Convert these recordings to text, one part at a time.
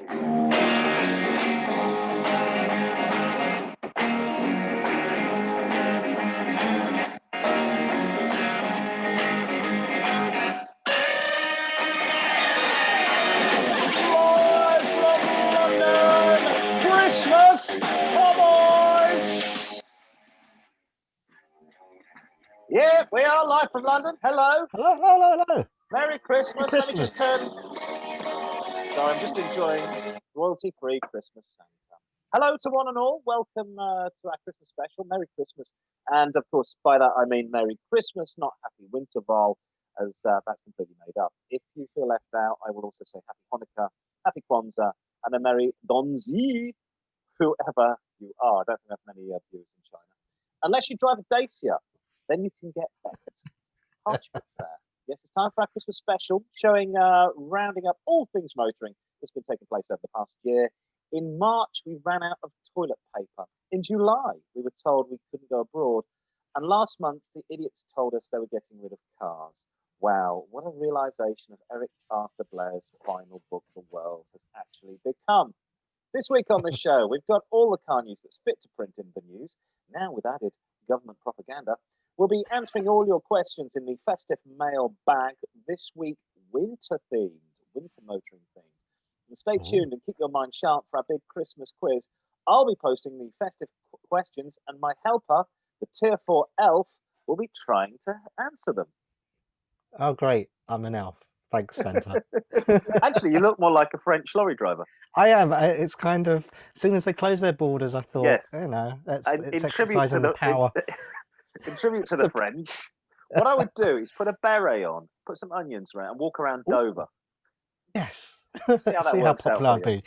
Christmas, Car-Boyz! Yeah, we are live from London. Hello. Hello, hello, hello, hello. Merry Christmas. Merry Let me just turn. Sorry, I'm just enjoying royalty-free Christmas Santa. Hello to one and all. Welcome to our Christmas special. Merry Christmas. And of course, by that I mean Merry Christmas, not Happy Winterval, as that's completely made up. If you feel left out, I will also say Happy Hanukkah, Happy Kwanzaa, and a Merry Donzi, whoever you are. I don't think I have many viewers in China. Unless you drive a Dacia, then you can get that. Parchment Fair. Yes, it's time for our Christmas special, showing, rounding up all things motoring that's been taking place over the past year. In March, we ran out of toilet paper. In July, we were told we couldn't go abroad. And last month, the idiots told us they were getting rid of cars. Wow, what a realization of Eric Arthur Blair's final book, The World has actually become. This week on the show, we've got all the car news that's fit to print in the news, now with added government propaganda. We'll be answering all your questions in the festive mail bag this week, winter-themed, winter motoring themed. And stay tuned and keep your mind sharp for our big Christmas quiz. I'll be posting the festive questions, and my helper, the Tier 4 elf, will be trying to answer them. Oh, great. I'm an elf. Thanks, Santa. Actually, you look more like a French lorry driver. I am. It's kind of, as soon as they closed their borders, I thought, Yes. you know, it's In tribute to exercising the power. In tribute to the French, what I would do is put a beret on, put some onions around, and walk around Dover. Yes. See how that See how works out popular for you.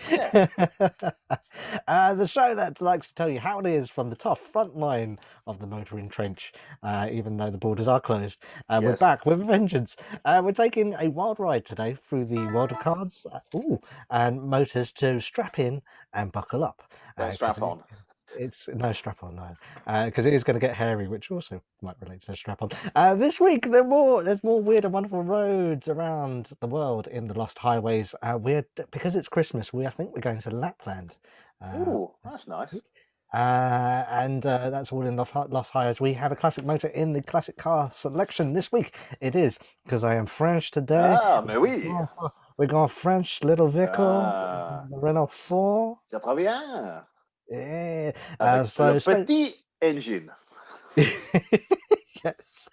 I'd be. The show that likes to tell you how it is from the tough front line of the motoring trench, even though the borders are closed. We're Yes. back with a vengeance. We're taking a wild ride today through the world of cards and motors to strap in and buckle up. Strap on. It's no strap on, no, because it is going to get hairy, which also might relate to the strap on. This week, there's more weird and wonderful roads around the world in the lost highways. Because it's Christmas. I think we're going to Lapland. Ooh, that's nice. And that's all in Lost Highways. We have a classic motor in the classic car selection this week. It is because I am French today. Ah, mais oui. We got a French little vehicle, the Renault 4. C'est très bien. Yeah. Avec le petit engine. Yes.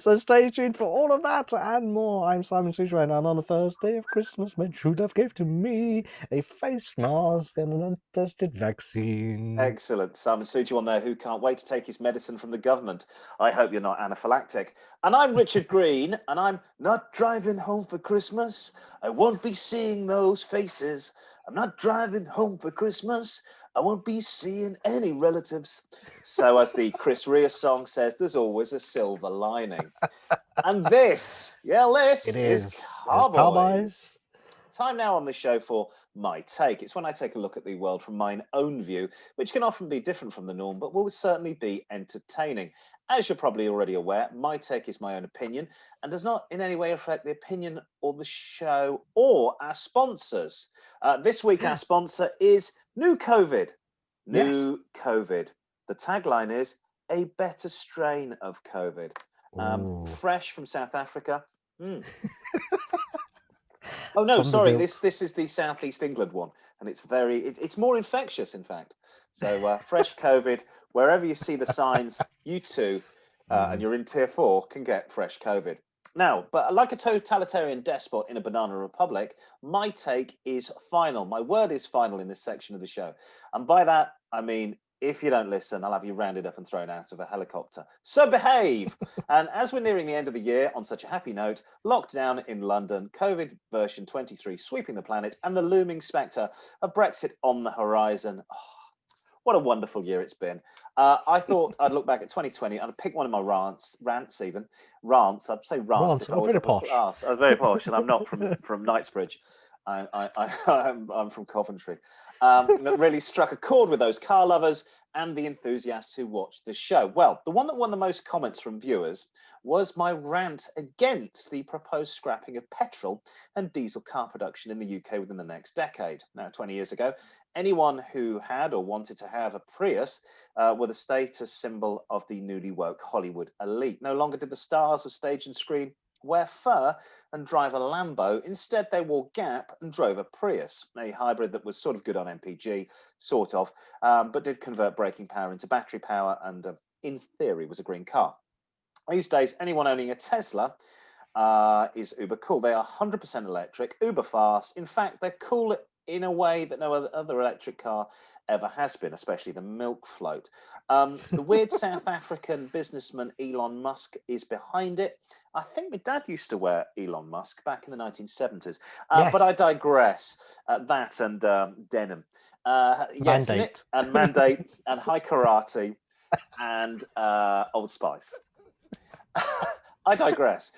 So stay tuned for all of that and more. I'm Simon Suchran, and on the first day of Christmas, men should have gave to me a face mask and an untested vaccine. Excellent. Simon Suchu on there, who can't wait to take his medicine from the government. I hope you're not anaphylactic. And I'm Richard Green, and I'm not driving home for Christmas. I won't be seeing those faces. I'm not driving home for Christmas. I won't be seeing any relatives. So as the Chris Rea song says, there's always a silver lining. And this is Car-Boyz. Time now on the show for My Take. It's when I take a look at the world from my own view, which can often be different from the norm, but will certainly be entertaining. As you're probably already aware, my take is my own opinion and does not in any way affect the opinion or the show or our sponsors. This week, our sponsor is New COVID. New COVID. The tagline is a better strain of COVID. Fresh from South Africa. Oh no, sorry. This is the Southeast England one, and it's more infectious, in fact. So fresh COVID. Wherever you see the signs, you too, and you're in Tier 4, can get fresh COVID. Now, but like a totalitarian despot in a banana republic, my take is final. My word is final in this section of the show. And by that, I mean, if you don't listen, I'll have you rounded up and thrown out of a helicopter. So behave. And as we're nearing the end of the year, on such a happy note, lockdown in London, COVID version 23 sweeping the planet, and the looming spectre of Brexit on the horizon. Oh, what a wonderful year it's been. I thought I'd look back at 2020 and I'd pick one of my rants. I'd say rants. Rants. If I was very posh. Class. I was very posh, and I'm not from Knightsbridge. I'm from Coventry. That really struck a chord with those car lovers and the enthusiasts who watched the show. Well, the one that won the most comments from viewers was my rant against the proposed scrapping of petrol and diesel car production in the UK within the next decade. Now, 20 years ago, anyone who had or wanted to have a Prius were the status symbol of the newly woke Hollywood elite. No longer did the stars of stage and screen wear fur and drive a Lambo. Instead, they wore Gap and drove a Prius, a hybrid that was sort of good on MPG, sort of, but did convert braking power into battery power and, in theory, was a green car. These days, anyone owning a Tesla is uber cool. They are 100% electric, uber fast. In fact, they're cool in a way that no other electric car ever has been, especially the milk float. The weird South African businessman Elon Musk is behind it. I think my dad used to wear Elon Musk back in the 1970s. But I Yes. digress. That and denim. Yes, Mandate. and Mandate and high karate and Old Spice. I digress.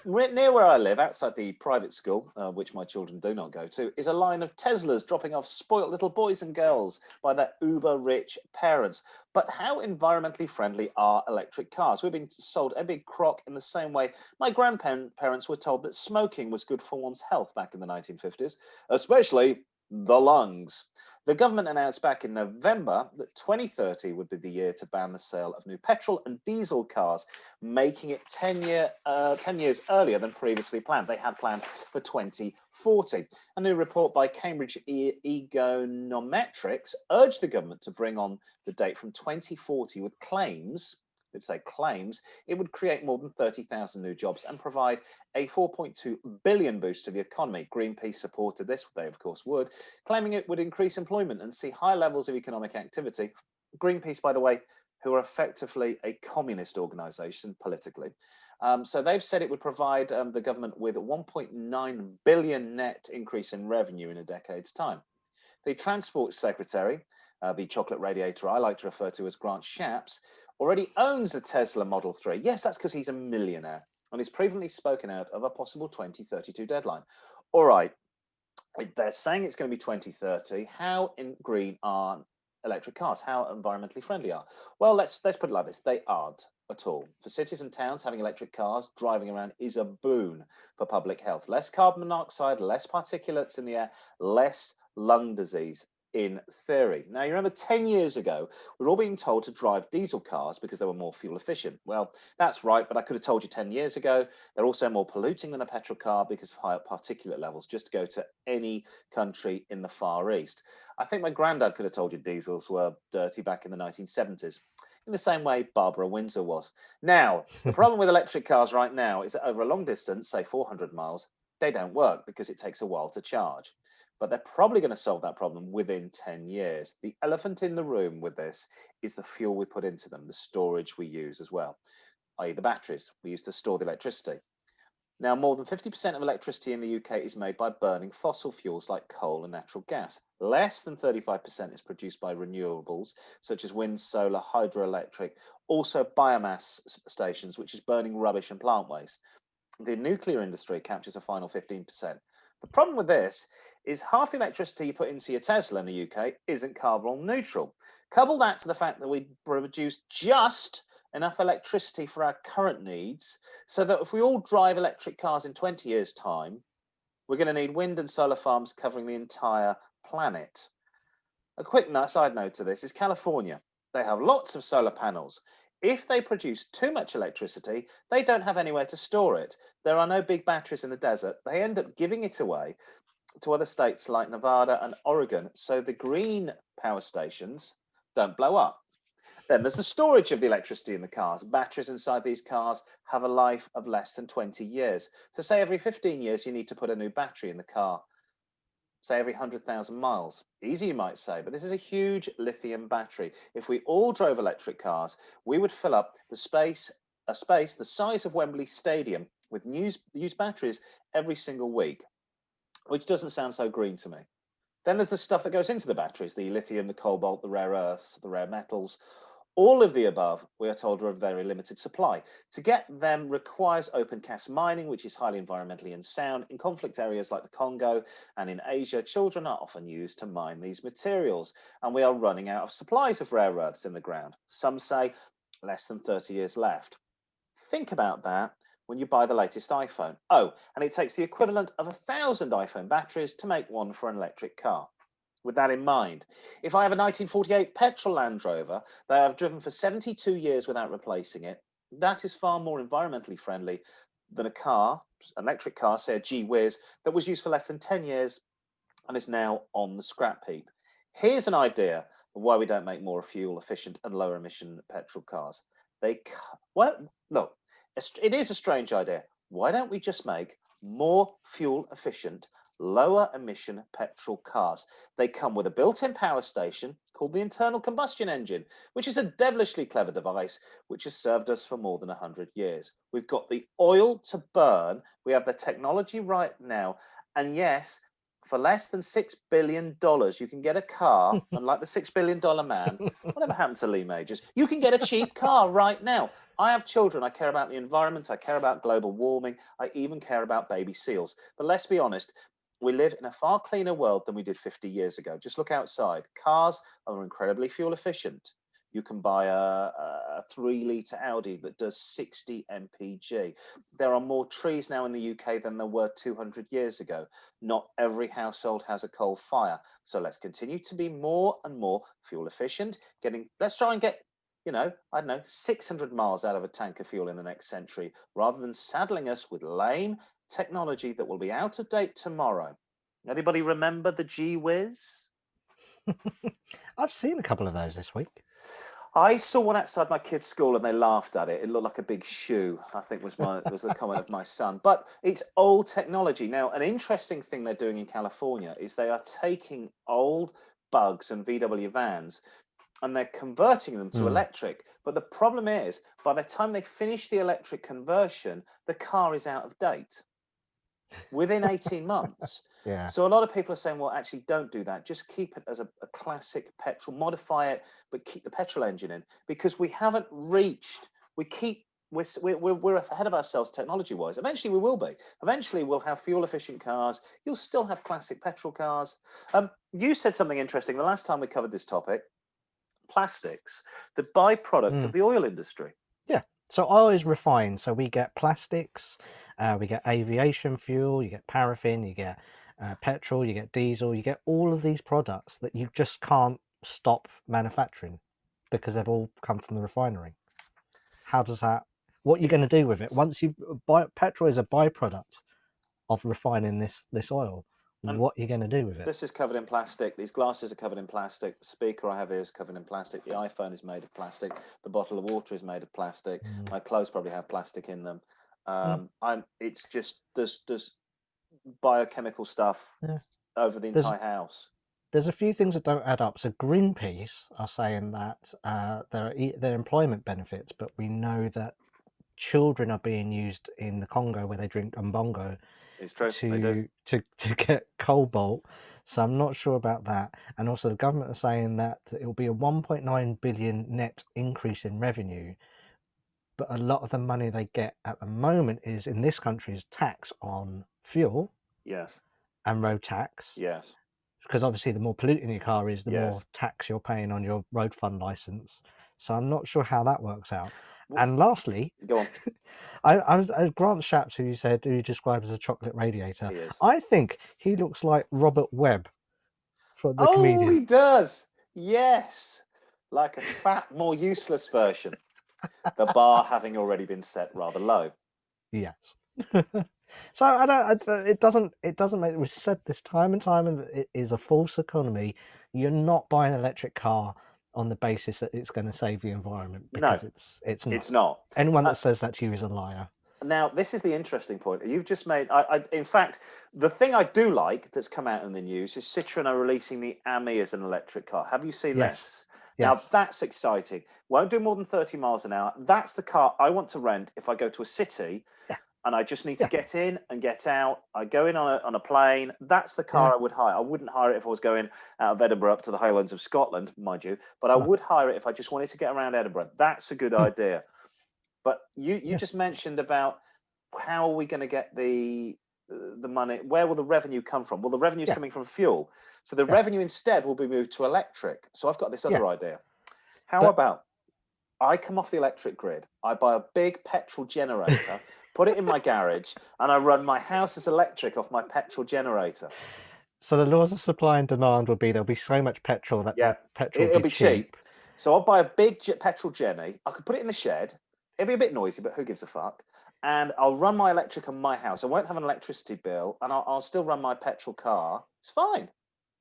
Near where I live, outside the private school, which my children do not go to, is a line of Teslas dropping off spoilt little boys and girls by their uber-rich parents. But how environmentally friendly are electric cars? We've been sold a big crock in the same way my grandparents were told that smoking was good for one's health back in the 1950s, especially the lungs. The government announced back in November that 2030 would be the year to ban the sale of new petrol and diesel cars, making it 10 years earlier than previously planned. They had planned for 2040. A new report by Cambridge Econometrics urged the government to bring on the date from 2040 with claims. Let's say claims, it would create more than 30,000 new jobs and provide a 4.2 billion boost to the economy. Greenpeace supported this, they of course would, claiming it would increase employment and see high levels of economic activity. Greenpeace, by the way, who are effectively a communist organisation politically. So they've said it would provide the government with a 1.9 billion net increase in revenue in a decade's time. The Transport Secretary, the chocolate radiator I like to refer to as Grant Shapps, already owns a Tesla Model 3. Yes, that's because he's a millionaire and he's previously spoken out of a possible 2032 deadline. All right, they're saying it's going to be 2030. How green are electric cars? How environmentally friendly are? Well, let's put it like this. They aren't at all. For cities and towns, having electric cars driving around is a boon for public health. Less carbon monoxide, less particulates in the air, less lung disease. In theory. Now, you remember 10 years ago, we were all being told to drive diesel cars because they were more fuel efficient. Well, that's right, but I could have told you 10 years ago, they're also more polluting than a petrol car because of higher particulate levels, just to go to any country in the Far East. I think my granddad could have told you diesels were dirty back in the 1970s, in the same way Barbara Windsor was. Now, the problem with electric cars right now is that over a long distance, say 400 miles, they don't work because it takes a while to charge. But they're probably going to solve that problem within 10 years. The elephant in the room with this is the fuel we put into them, the storage we use as well, i.e. the batteries we use to store the electricity. Now, more than 50% of electricity in the UK is made by burning fossil fuels like coal and natural gas. Less than 35% is produced by renewables, such as wind, solar, hydroelectric, also biomass stations, which is burning rubbish and plant waste. The nuclear industry captures a final 15%. The problem with this is half the electricity you put into your Tesla in the UK isn't carbon neutral. Couple that to the fact that we produce just enough electricity for our current needs so that if we all drive electric cars in 20 years' time, we're going to need wind and solar farms covering the entire planet. A quick side note to this is California. They have lots of solar panels. If they produce too much electricity, they don't have anywhere to store it. There are no big batteries in the desert. They end up giving it away to other states like Nevada and Oregon, so the green power stations don't blow up. Then there's the storage of the electricity in the cars. Batteries inside these cars have a life of less than 20 years. So say every 15 years, you need to put a new battery in the car. Say every 100,000 miles. Easy, you might say, but this is a huge lithium battery. If we all drove electric cars, we would fill up a space the size of Wembley Stadium with used batteries every single week, which doesn't sound so green to me. Then there's the stuff that goes into the batteries, the lithium, the cobalt, the rare earths, the rare metals. All of the above, we are told, are of very limited supply. To get them requires open cast mining, which is highly environmentally unsound. In conflict areas like the Congo and in Asia, children are often used to mine these materials, and we are running out of supplies of rare earths in the ground. Some say less than 30 years left. Think about that when you buy the latest iPhone. Oh, and it takes the equivalent of 1,000 iPhone batteries to make one for an electric car. With that in mind, if I have a 1948 petrol Land Rover that I've driven for 72 years without replacing it, that is far more environmentally friendly than a car, an electric car, say a G-Whiz, that was used for less than 10 years and is now on the scrap heap. Here's an idea of why we don't make more fuel efficient and lower emission petrol cars. Look, it is a strange idea. Why don't we just make more fuel efficient, lower emission petrol cars? They come with a built-in power station called the internal combustion engine, which is a devilishly clever device which has served us for more than 100 years. We've got the oil to burn, we have the technology right now, and yes, for less than $6 billion, you can get a car, unlike the $6 billion man. Whatever happened to Lee Majors? You can get a cheap car right now. I have children. I care about the environment. I care about global warming. I even care about baby seals. But let's be honest, we live in a far cleaner world than we did 50 years ago. Just look outside. Cars are incredibly fuel efficient. You can buy a 3-litre Audi that does 60 mpg. There are more trees now in the UK than there were 200 years ago. Not every household has a coal fire. So let's continue to be more and more fuel efficient. Let's try and get, I don't know, 600 miles out of a tank of fuel in the next century, rather than saddling us with lame technology that will be out of date tomorrow. Anybody remember the G-Whiz? I've seen a couple of those this week. I saw one outside my kids' school and they laughed at it. It looked like a big shoe, I think was the comment of my son. But it's old technology. Now, an interesting thing they're doing in California is they are taking old Bugs and VW vans and they're converting them to electric. But the problem is, by the time they finish the electric conversion, the car is out of date within 18 months. Yeah. So a lot of people are saying, well, actually, don't do that. Just keep it as a classic petrol, modify it, but keep the petrol engine in, because we haven't reached, we're ahead of ourselves technology-wise. Eventually, we will be. Eventually, we'll have fuel-efficient cars. You'll still have classic petrol cars. You said something interesting the last time we covered this topic, plastics, the byproduct of the oil industry. Yeah. So oil is refined. So we get plastics, we get aviation fuel, you get paraffin, you get petrol, you get diesel, you get all of these products that you just can't stop manufacturing because they've all come from the refinery. How does that, what are you going to do with it? Once petrol is a byproduct of refining this oil. And what are you going to do with it? This is covered in plastic. These glasses are covered in plastic. The speaker I have here is covered in plastic. The iPhone is made of plastic. The bottle of water is made of plastic. My clothes probably have plastic in them. It's just there's biochemical stuff over the entire house. There's a few things that don't add up. So Greenpeace are saying that there are employment benefits, but we know that children are being used in the Congo where they drink umbongo to get cobalt. So I'm not sure about that. And also the government are saying that it will be a 1.9 billion net increase in revenue, but a lot of the money they get at the moment is in this country is tax on fuel. Yes. And road tax. Yes. Because obviously the more polluting your car is, the more tax you're paying on your road fund license. So I'm not sure how that works out. And lastly, go on. I was Grant Shapps, who you described as a chocolate radiator. I think he looks like Robert Webb from the comedian. Oh, he does. Yes, like a fat, more useless version. The bar having already been set rather low. Yes. So it doesn't make. We've said this time and time, and it is a false economy. You're not buying an electric car on the basis that it's going to save the environment, because it's not. It's not. Anyone that says that to you is a liar. Now, this is the interesting point. You've just made. In fact, the thing I do like that's come out in the news is Citroen are releasing the Ami as an electric car. Have you seen this? Now, that's exciting. Won't do more than 30 miles an hour. That's the car I want to rent if I go to a city and I just need to Yeah. get in and get out. I go in on a plane. That's the car Yeah. I would hire. I wouldn't hire it if I was going out of Edinburgh up to the Highlands of Scotland, mind you, but I No. would hire it if I just wanted to get around Edinburgh. That's a good idea. But you Yeah. just mentioned about how are we going to get the money? Where will the revenue come from? Well, the revenue is Yeah. coming from fuel. So the Yeah. revenue instead will be moved to electric. So I've got this other Yeah. idea. How But about I come off the electric grid, I buy a big petrol generator, put it in my garage, and I run my house's electric off my petrol generator. so the laws of supply and demand will be there'll be so much petrol that Yeah, the petrol will it'll be be cheap. cheap. So I'll buy a big petrol Jenny. I could put it in the shed. It'll be a bit noisy, but who gives a fuck? And I'll run my electric on my house. I won't have an electricity bill, and I'll still run my petrol car. It's fine.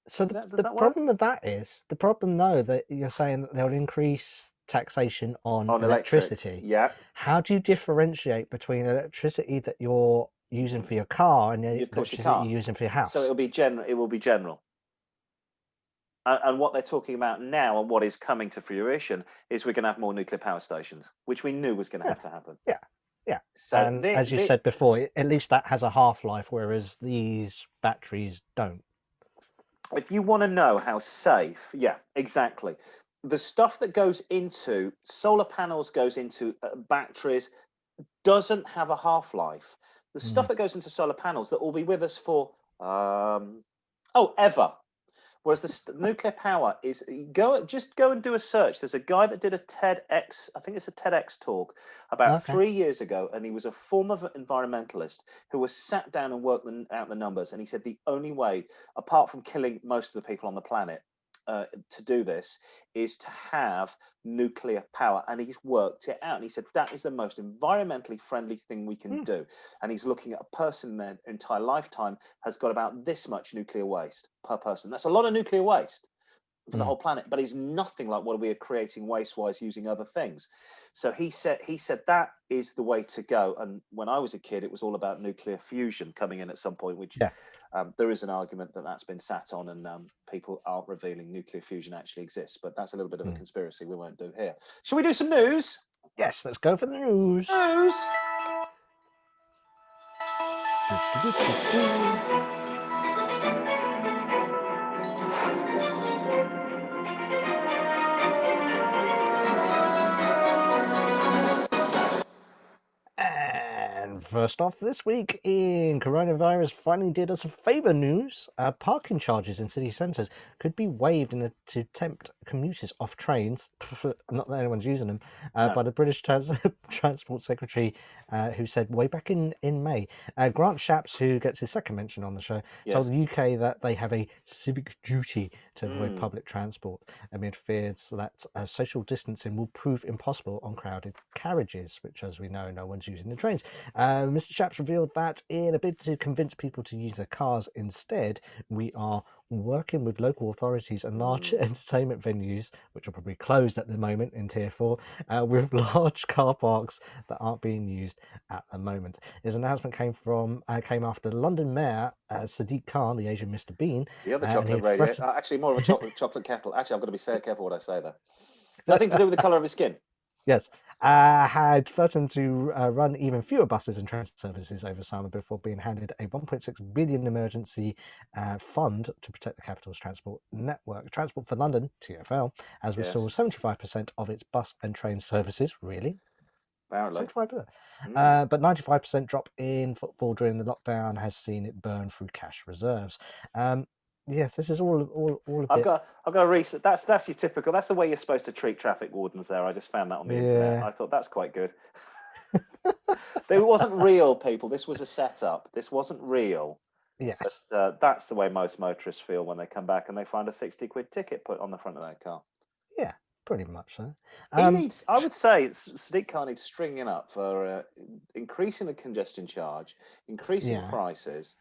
So Does the that work? problem with that is the problem though that you're saying that they'll increase taxation on On electric, electricity. yeah. How do you differentiate between electricity that you're using for your car and the Of course you electricity can't. you're using for your So house? it'll be general. It will be general. And what they're talking about now, and what is coming to fruition, is we're going to have more nuclear power stations, which we knew was going to Yeah, have to happen. yeah, yeah. So And as you said before, at least that has a half-life, whereas these batteries don't. if you want to know how safe, yeah, exactly. The stuff that goes into solar panels, goes into batteries, doesn't have a half life. The stuff that goes into solar panels that will be with us for ever. Whereas the nuclear power is just go and do a search. There's a guy that did a TEDx, I think it's a TEDx talk about Okay. 3 years ago, and he was a former environmentalist who was sat down and worked out the numbers. And he said the only way, apart from killing most of the people on the planet, to do this is to have nuclear power. And he's worked it out. And he said that is the most environmentally friendly thing we can do. And he's looking at a person their entire lifetime has got about this much nuclear waste per person. That's a lot of nuclear waste for the whole planet, but it's nothing like what we are creating waste-wise using other things. So he said that is the way to go. And when I was a kid, it was all about nuclear fusion coming in at some point, which there is an argument that that's been sat on, and people aren't revealing nuclear fusion actually exists. But that's a little bit of a conspiracy we won't do here. Shall we do some news? Yes, let's go for the news. News. And first off this week in coronavirus finally did us a favour news. Parking charges in city centres could be waived to tempt commuters off trains, not that anyone's using them, by the British Transport Secretary, who said way back in May. Grant Shapps, who gets his second mention on the show, told the UK that they have a civic duty to avoid public transport amid fears that social distancing will prove impossible on crowded carriages, which, as we know, no one's using the trains. Mr. Shapps revealed that in a bid to convince people to use their cars instead, we are working with local authorities and large entertainment venues, which are probably closed at the moment in Tier 4, with large car parks that aren't being used at the moment. His announcement came after London Mayor Sadiq Khan, the Asian Mr. Bean, the other chocolate radio, actually more of a chocolate kettle. Actually, I've got to be so careful what I say there. Nothing to do with the colour of his skin. Yes, had threatened to run even fewer buses and transit services over summer before being handed a 1.6 billion emergency fund to protect the capital's transport network. Transport for London, TfL, has restored 75% of its bus and train services. Really? Apparently. 75%. But 95% drop in footfall during the lockdown has seen it burn through cash reserves. Yes, this is all a bit. I've got a research. That's your typical. That's the way you're supposed to treat traffic wardens. There, I just found that on the internet. I thought that's quite good. It wasn't real, people. This was a setup. This wasn't real. Yes. But that's the way most motorists feel when they come back and they find a 60 quid ticket put on the front of their car. Yeah, pretty much so. He needs. I would say Sadiq Khan needs stringing up for increasing the congestion charge, increasing prices.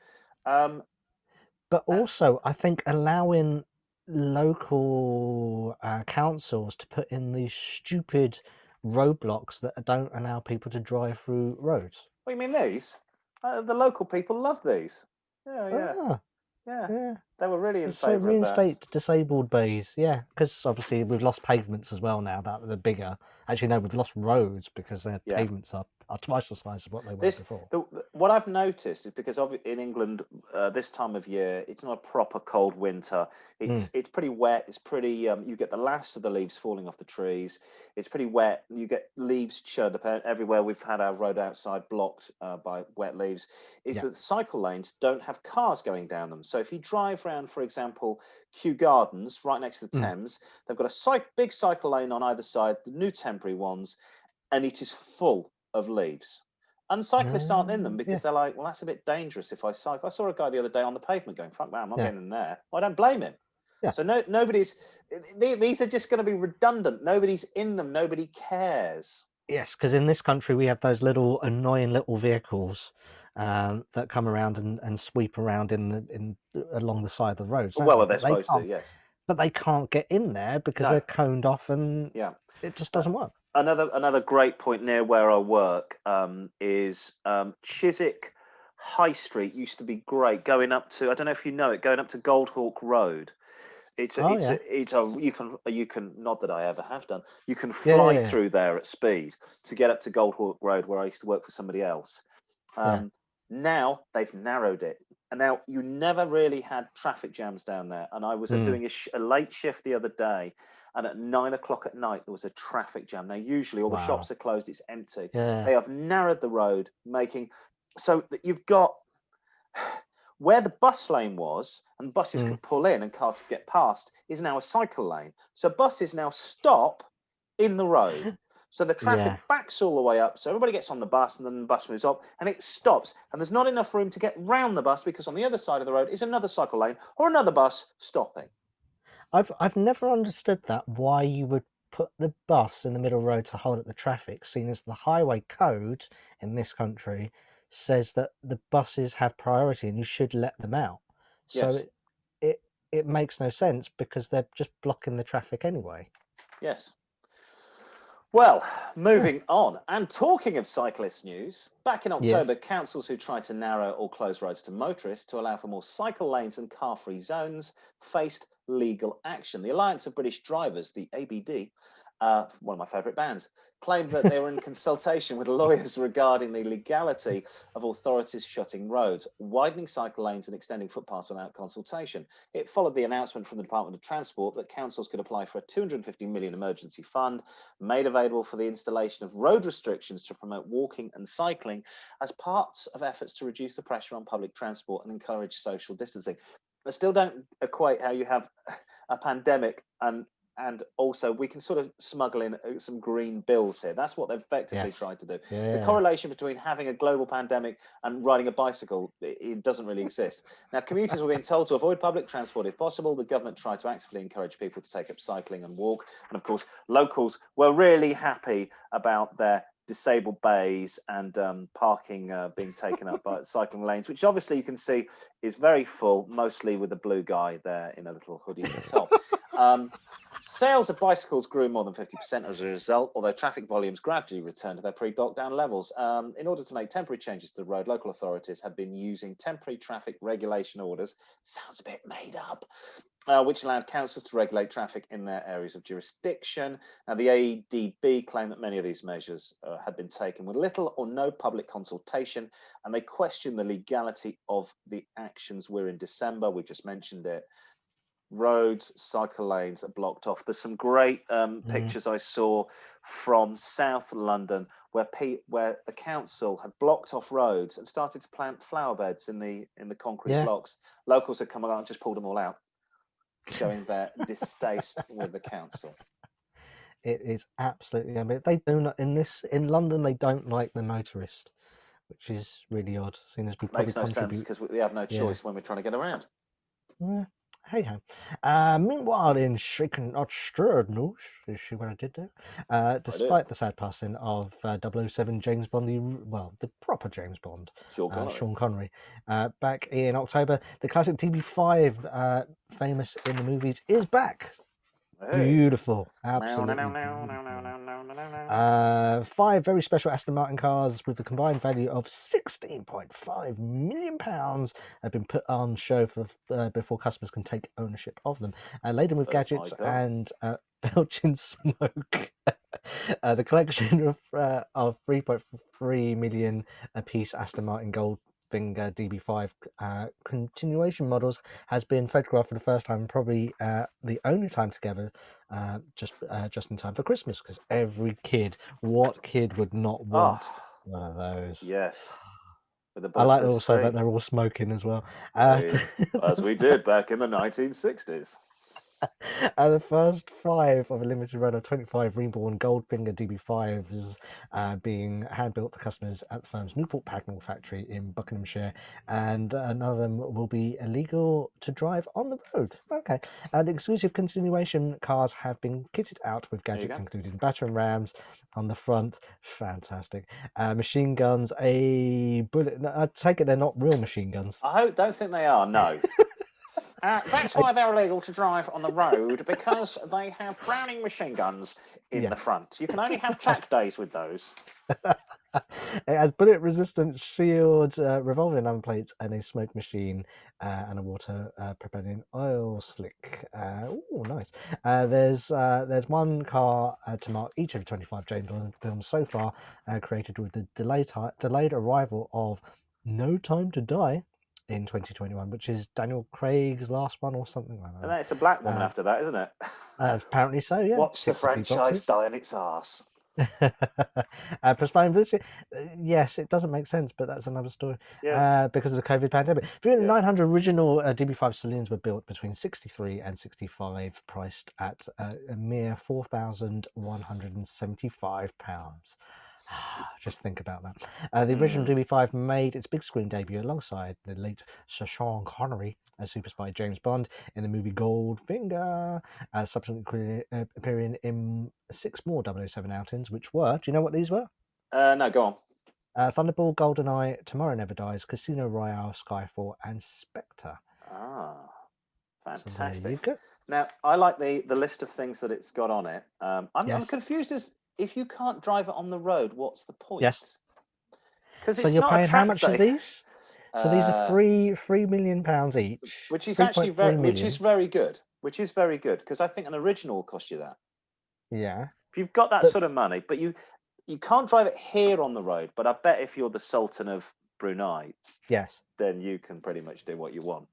But also, I think allowing local councils to put in these stupid roadblocks that don't allow people to drive through roads. What do you mean these? The local people love these. Yeah. They were really in So favour of that. reinstate disabled bays, yeah, because obviously we've lost pavements as well now that they're bigger. Actually, no, we've lost roads because their Yeah. pavements are twice the size of what they were before. What I've noticed is because in England this time of year, it's not a proper cold winter. It's pretty wet. It's pretty. You get the last of the leaves falling off the trees. It's pretty wet. You get leaves churned up everywhere. We've had our road outside blocked by wet leaves. Is that cycle lanes don't have cars going down them. So if you drive around, for example, Kew Gardens, right next to the Thames, they've got a big cycle lane on either side, the new temporary ones, and it is full of leaves. And cyclists aren't in them because they're like, well, that's a bit dangerous if I cycle. I saw a guy the other day on the pavement going, fuck that, I'm not getting in there. Well, I don't blame him. Yeah. So nobody's, these are just going to be redundant. Nobody's in them. Nobody cares. Yes, because in this country we have those little annoying little vehicles that come around and sweep around along the side of the roads. Well, they're supposed to, yes. But they can't get in there because they're coned off and it just doesn't work. Another great point near where I work is Chiswick High Street used to be great. Going up to, I don't know if you know it, going up to Goldhawk Road. You can, not that I ever have done. You can fly through there at speed to get up to Goldhawk Road, where I used to work for somebody else. Now they've narrowed it, and now you never really had traffic jams down there. And I was doing a late shift the other day. And at 9 o'clock at night, there was a traffic jam. Now, usually all the shops are closed, it's empty. They have narrowed the road, making so that you've got where the bus lane was and buses could pull in and cars could get past is now a cycle lane. So buses now stop in the road. So the traffic backs all the way up. So everybody gets on the bus and then the bus moves up and it stops. And there's not enough room to get round the bus because on the other side of the road is another cycle lane or another bus stopping. I've never understood that, why you would put the bus in the middle road to hold up the traffic, seeing as the highway code in this country says that the buses have priority and you should let them out. So it makes no sense because they're just blocking the traffic anyway. Yes. Well, moving on, and talking of cyclist news, back in October, councils who tried to narrow or close roads to motorists to allow for more cycle lanes and car-free zones faced legal action. The Alliance of British Drivers, the ABD, one of my favourite bands, claimed that they were in consultation with lawyers regarding the legality of authorities shutting roads, widening cycle lanes and extending footpaths without consultation. It followed the announcement from the Department of Transport that councils could apply for a £250 million emergency fund made available for the installation of road restrictions to promote walking and cycling as parts of efforts to reduce the pressure on public transport and encourage social distancing. I still don't equate how you have a pandemic and also we can sort of smuggle in some green bills here. That's what they've effectively tried to do. The correlation between having a global pandemic and riding a bicycle, it doesn't really exist. Now, commuters were being told to avoid public transport if possible. The government tried to actively encourage people to take up cycling and walk. And of course, locals were really happy about their disabled bays and parking being taken up by cycling lanes, which obviously you can see is very full, mostly with a blue guy there in a little hoodie at the top. Sales of bicycles grew more than 50% as a result, although traffic volumes gradually returned to their pre-lockdown levels. In order to make temporary changes to the road, local authorities have been using temporary traffic regulation orders, sounds a bit made up, which allowed councils to regulate traffic in their areas of jurisdiction. Now, the ADB claimed that many of these measures had been taken with little or no public consultation, and they questioned the legality of the actions. We're in December, we just mentioned it. Roads, cycle lanes are blocked off. There's some great pictures I saw from South London where the council had blocked off roads and started to plant flower beds in the concrete blocks. Locals had come along and just pulled them all out, showing their distaste with the council. It is absolutely. I mean, they do not in London. They don't like the motorist, which is really odd. Seeing as we probably makes no sense because we have no choice when we're trying to get around. Yeah. Hey ho. Meanwhile, in shaken not stirred news, is she what I did there? Despite the sad passing of 007 James Bond, the proper James Bond, Sean Connery, back in October, the classic DB5, famous in the movies, is back. Hey. Beautiful, Now, now, absolutely now, now, now, now, beautiful. now, now, now, now. Five very special Aston Martin cars with a combined value of £16.5 million have been put on show for before customers can take ownership of them, laden with That's my gadgets car. and belching smoke. The collection of 3.3 million apiece Aston Martin Goldfinger DB5 continuation models has been photographed for the first time, and probably the only time together, just in time for Christmas. Because what kid would not Oh, want one of those? yes. With the I like bulletproof also that screen. they're all smoking as well. Hey, as we did back in the 1960s. The first five of a limited run of 25 reborn Goldfinger DB5s being hand built for customers at the firm's Newport Pagnell factory in Buckinghamshire, and none of them will be illegal to drive on the road. Okay. And exclusive continuation cars have been kitted out with There you gadgets go. including battering rams on the front. Fantastic. Machine guns, a bullet. I take it they're not real machine guns. Don't think they are, no. That's why they're illegal to drive on the road, because they have Browning machine guns in the Yes. front. You can only have track days with those. It has bullet-resistant shields, revolving number and a smoke machine, and a water propelling oil slick. Oh, nice. There's one car to mark each of the 25 James Bond films so far, created with the delayed arrival of No Time to Die in 2021, which is Daniel Craig's last one or something like And that. then it's a black woman after that, isn't it? Apparently so, yeah. Watch the Ticks a few franchise boxes. die in its arse. Postponed for this year. Yes, it doesn't make sense, but that's another story. Yes. Because of the COVID pandemic. 900 Yes. original DB5 saloons were built between 63 and 65, priced at a mere £4,175. Just think about that. The original DB5 made its big screen debut alongside the late Sir Sean Connery as super spy James Bond in the movie Goldfinger, subsequently appearing in 6 more 007 outings, which were, do you know what these were? No, go on. Thunderball, GoldenEye, Tomorrow Never Dies, Casino Royale, Skyfall, and Spectre. Ah, So there you fantastic. go. Now, I like the list of things that it's got on it. I'm Yes. confused as if you can't drive it on the road, what's the point? Yes. Because So it's you're not a paying how track much is day. these? So these are £3 million each. Which is actually 3.3 which is million. very good. Which is very good, because I think an original will cost you that. Yeah. If you've got that But sort of money, but you can't drive it here on the road. But I bet if you're the Sultan of Brunei, yes. then you can pretty much do what you want.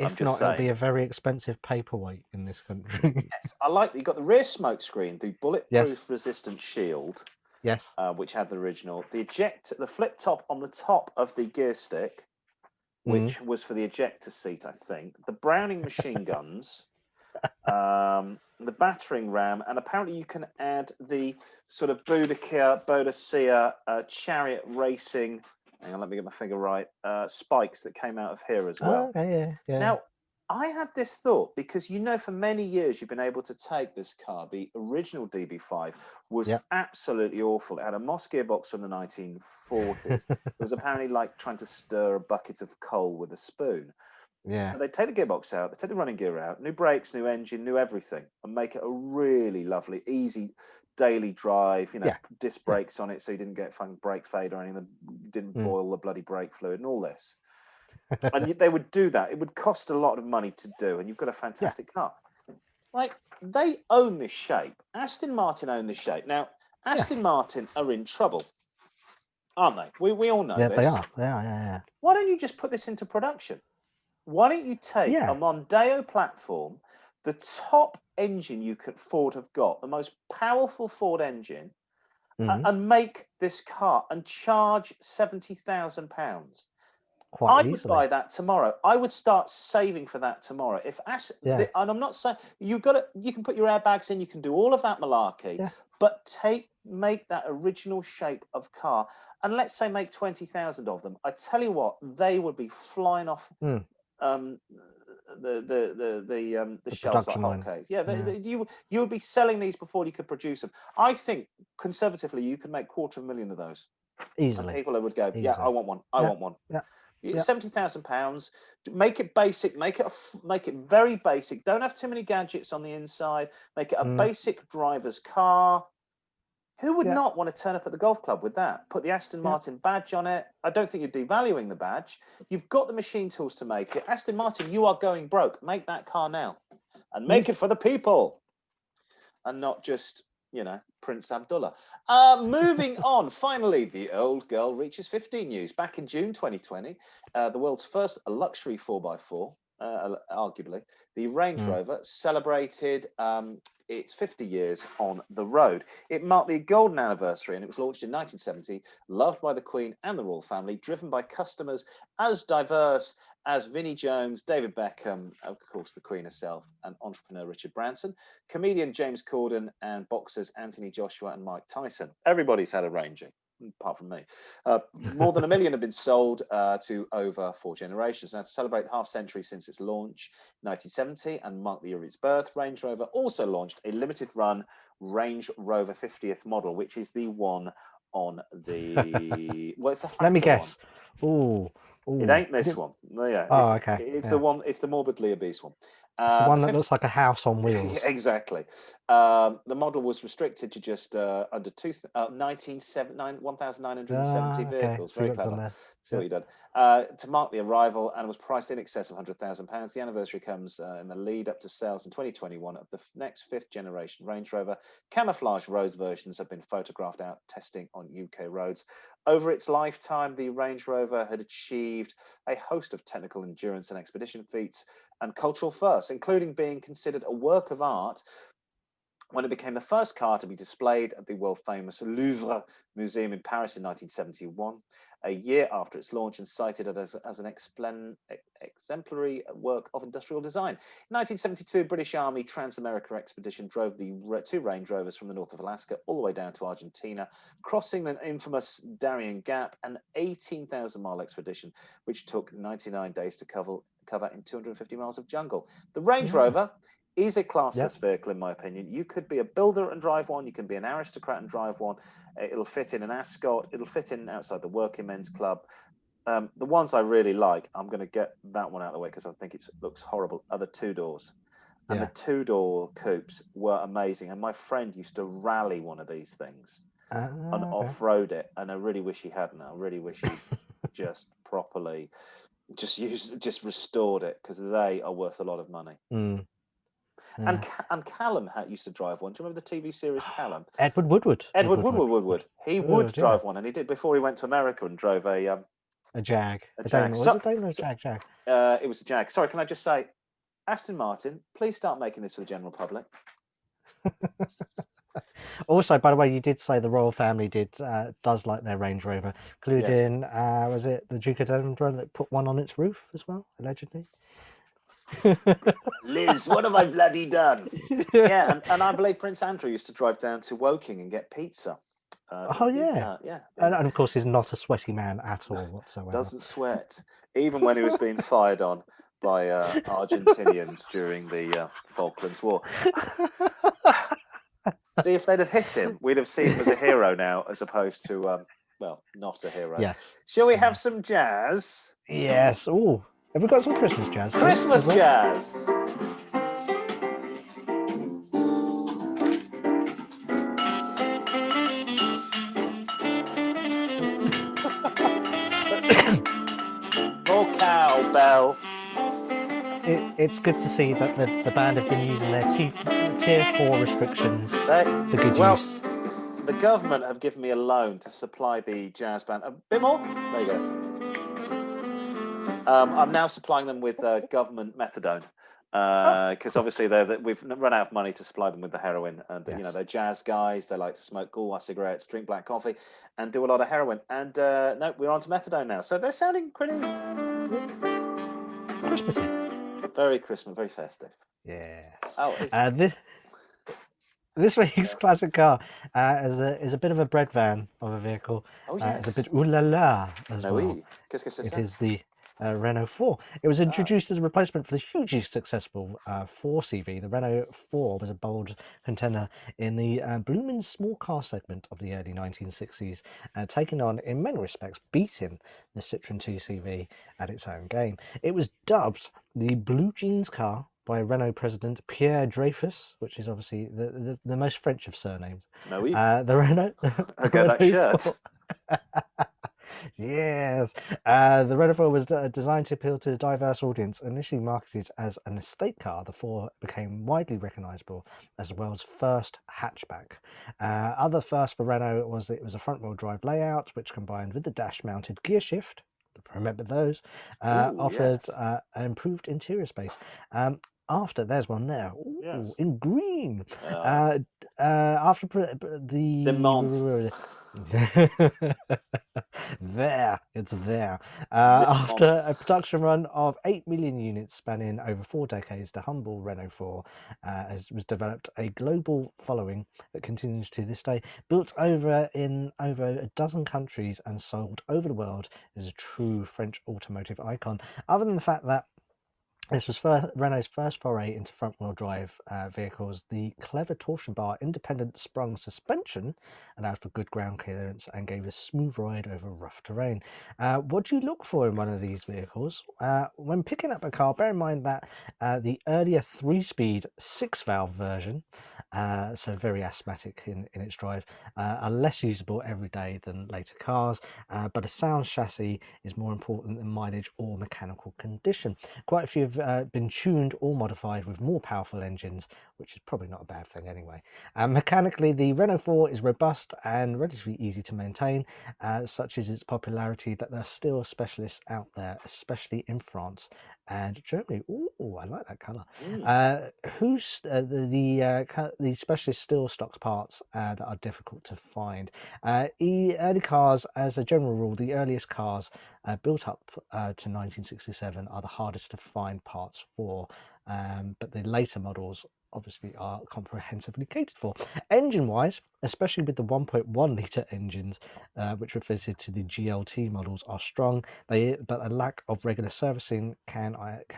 I'm If just not, it'll saying. be a very expensive paperweight in this country. Yes, I like that you got the rear smoke screen, the Yes. bulletproof resistant shield, Yes. which had the original, the flip top on the top of the gear stick, which was for the ejector seat, I think. The Browning machine guns, the battering ram, and apparently you can add the sort of Bodicea chariot racing. Hang on, let me get my finger right. Spikes that came out of here as Oh, well. okay, yeah. Now, I had this thought because for many years you've been able to take this car. The original DB5 was Yep. absolutely awful. It had a Moss gearbox from the 1940s. It was apparently like trying to stir a bucket of coal with a spoon. Yeah. So they take the gearbox out, they take the running gear out, new brakes, new engine, new everything, and make it a really lovely, easy daily drive. Yeah. Disc brakes on it so you didn't get fucking brake fade or anything that didn't boil the bloody brake fluid and all this. And they would do that. It would cost a lot of money to do, and you've got a fantastic car. Like, they own this shape. Aston Martin own this shape. Now, Aston Martin are in trouble, aren't they? We all know Yeah, this. they are. Yeah. Why don't you just put this into production? Why don't you take a Mondeo platform, the top engine Ford have got, the most powerful Ford engine, and make this car and charge £70,000? Quite I easily. would buy that tomorrow. I would start saving for that tomorrow. And I'm not saying you can put your airbags in, you can do all of that malarkey, but make that original shape of car, and let's say make 20,000 of them. I tell you what, they would be flying off the shelves like hotcakes. You would be selling these before you could produce them. I think conservatively you could make 250,000 of those. Easily. And people would go, Easily. yeah, I want one. I want one. Yeah. Yeah. £70,000. Make it basic. Make it very basic. Don't have too many gadgets on the inside. Make it a basic driver's car. Who would not want to turn up at the golf club with that? Put the Aston Martin badge on it. I don't think you're devaluing the badge. You've got the machine tools to make it. Aston Martin, you are going broke. Make that car now, and make it for the people, and not just, you know, Prince Abdullah. Moving on, finally, the old girl reaches 15 news. Back in June 2020, the world's first luxury 4x4, arguably, the Range Rover, celebrated its 50 years on the road. It marked the golden anniversary, and it was launched in 1970, loved by the Queen and the royal family, driven by customers as diverse as Vinnie Jones, David Beckham, of course, the Queen herself, and entrepreneur Richard Branson, comedian James Corden, and boxers Anthony Joshua and Mike Tyson. Everybody's had a Ranger, apart from me. More than 1 million have been sold to over 4 generations. Now, to celebrate the half century since its launch in 1970 and mark the year of its birth, Range Rover also launched a limited run Range Rover 50th model, which is the one on the... Well, it's the Let me Factor guess. Ooh. It ain't this one. No, yeah. Oh, okay. It's the one. It's the morbidly obese one. It's the one that looks like a house on wheels. Exactly. The model was restricted to just under 1,970 vehicles. See Very what's on clever. there. See what you've done. To mark the arrival, and was priced in excess of £100,000. The anniversary comes in the lead up to sales in 2021 of the next 5th generation Range Rover. Camouflage road versions have been photographed out testing on UK roads. Over its lifetime, the Range Rover had achieved a host of technical endurance and expedition feats and cultural firsts, including being considered a work of art when it became the first car to be displayed at the world-famous Louvre Museum in Paris in 1971, a year after its launch, and cited it as an exemplary work of industrial design. In 1972, British Army Trans-America Expedition drove the 2 Range Rovers from the north of Alaska all the way down to Argentina, crossing the infamous Darien Gap, an 18,000-mile expedition, which took 99 days to cover in 250 miles of jungle. The Range Rover is a classless vehicle, in my opinion. You could be a builder and drive one. You can be an aristocrat and drive one. It'll fit in an Ascot. It'll fit in outside the working men's club. The ones I really like, I'm going to get that one out of the way because I think it looks horrible, are the 2 doors. And the 2-door coupes were amazing. And my friend used to rally one of these things and off-road it. And I really wish he hadn't. I really wish he just properly just restored it, because they are worth a lot of money. And Callum used to drive one. Do you remember the TV series Callum? Edward Woodward. He would drive one, and he did before he went to America and drove a Jag. A Jag. Was it Daimler Jag? It was a Jag. Sorry, can I just say, Aston Martin, please start making this for the general public. Also, by the way, you did say the royal family does like their Range Rover, including was it the Duke of Edinburgh that put one on its roof as well, allegedly? Liz, what have I bloody done? Yeah, and I believe Prince Andrew used to drive down to Woking and get pizza. And of course, he's not a sweaty man at all whatsoever. Doesn't sweat, even when he was being fired on by Argentinians during the Falklands War. See, if they'd have hit him, we'd have seen him as a hero now, as opposed to, not a hero. Yes. Shall we have some jazz? Yes. Oh, have we got some Christmas jazz? Christmas jazz. More cowbell. It's good to see that the band have been using their tier 4 restrictions to good use. The government have given me a loan to supply the jazz band. A bit more? There you go. I'm now supplying them with government methadone because obviously we've run out of money to supply them with the heroin. And, they're jazz guys. They like to smoke cool cigarettes, drink black coffee, and do a lot of heroin. And no, we're on to methadone now. So they're sounding pretty Christmassy. Very Christmas, very festive. Yes. Oh, this week's classic car is a bit of a bread van of a vehicle. Oh, yes. It's a bit ooh la la as well. Qu'est-ce que c'est ça? It is the Renault 4. It was Oh, introduced as a replacement for the hugely successful 4CV. The Renault 4 was a bold contender in the blooming small car segment of the early 1960s, taking on, in many respects, beating the Citroën 2CV at its own game. It was dubbed the Blue Jeans car by Renault president Pierre Dreyfus, which is obviously the most French of surnames. no, we. The Renault, I the get that Renault shirt. 4. Yes, the Renault 4 was designed to appeal to a diverse audience. Initially marketed as an estate car, the 4 became widely recognisable as the world's first hatchback. Other first for Renault was that it was a front-wheel drive layout, which combined with the dash-mounted gear shift, remember those, Ooh, offered yes. an improved interior space. After there's one there, ooh, Yes. in green. Uh, After Cement. the there, it's there. Rippement. After a production run of 8 million units spanning over 4 decades, the humble Renault 4 was developed a global following that continues to this day. Built in over a dozen countries and sold over the world, is a true French automotive icon. Other than the fact that this was Renault's first foray into front-wheel drive vehicles. The clever torsion bar independent sprung suspension allowed for good ground clearance and gave a smooth ride over rough terrain. What do you look for in one of these vehicles? When picking up a car, bear in mind that the earlier 3-speed 6-valve version, so very asthmatic in its drive, are less usable every day than later cars, but a sound chassis is more important than mileage or mechanical condition. Quite a few have been tuned or modified with more powerful engines, which is probably not a bad thing anyway. Mechanically, the Renault 4 is robust and relatively easy to maintain, such is its popularity that there are still specialists out there, especially in France and Germany. Ooh, I like that colour. The specialist still stocks parts that are difficult to find. Early cars, as a general rule, the earliest cars built up to 1967 are the hardest to find parts for, but the later models obviously are comprehensively catered for. Engine-wise, especially with the 1.1 litre engines, which were fitted to the GLT models, are strong. But a lack of regular servicing can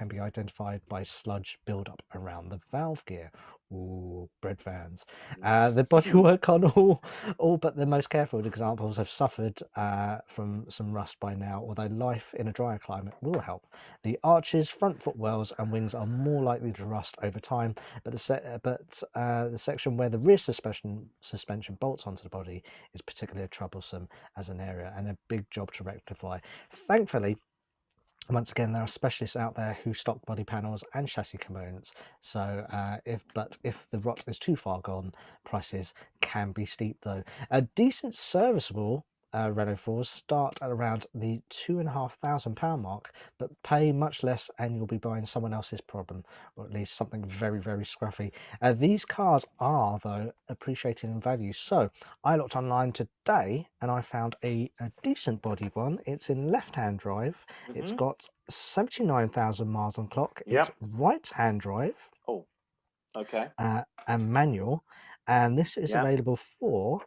be identified by sludge build-up around the valve gear. Ooh, bread fans. The bodywork on all but the most careful examples have suffered from some rust by now, although life in a drier climate will help. The arches, front footwells and wings are more likely to rust over time, but the section where the rear suspension bolts onto the body is particularly troublesome as an area and a big job to rectify. Thankfully, once again, there are specialists out there who stock body panels and chassis components. So, if the rot is too far gone, prices can be steep. Though a decent serviceable Renault 4s start at around the £2,500 mark, but pay much less, and you'll be buying someone else's problem, or at least something very, very scruffy. These cars are, though, appreciated in value. So I looked online today and I found a decent body one. It's in left-hand drive. It's got 79,000 miles on clock. It's Yep. right-hand drive Oh, okay. and manual, and this is Yeah. available for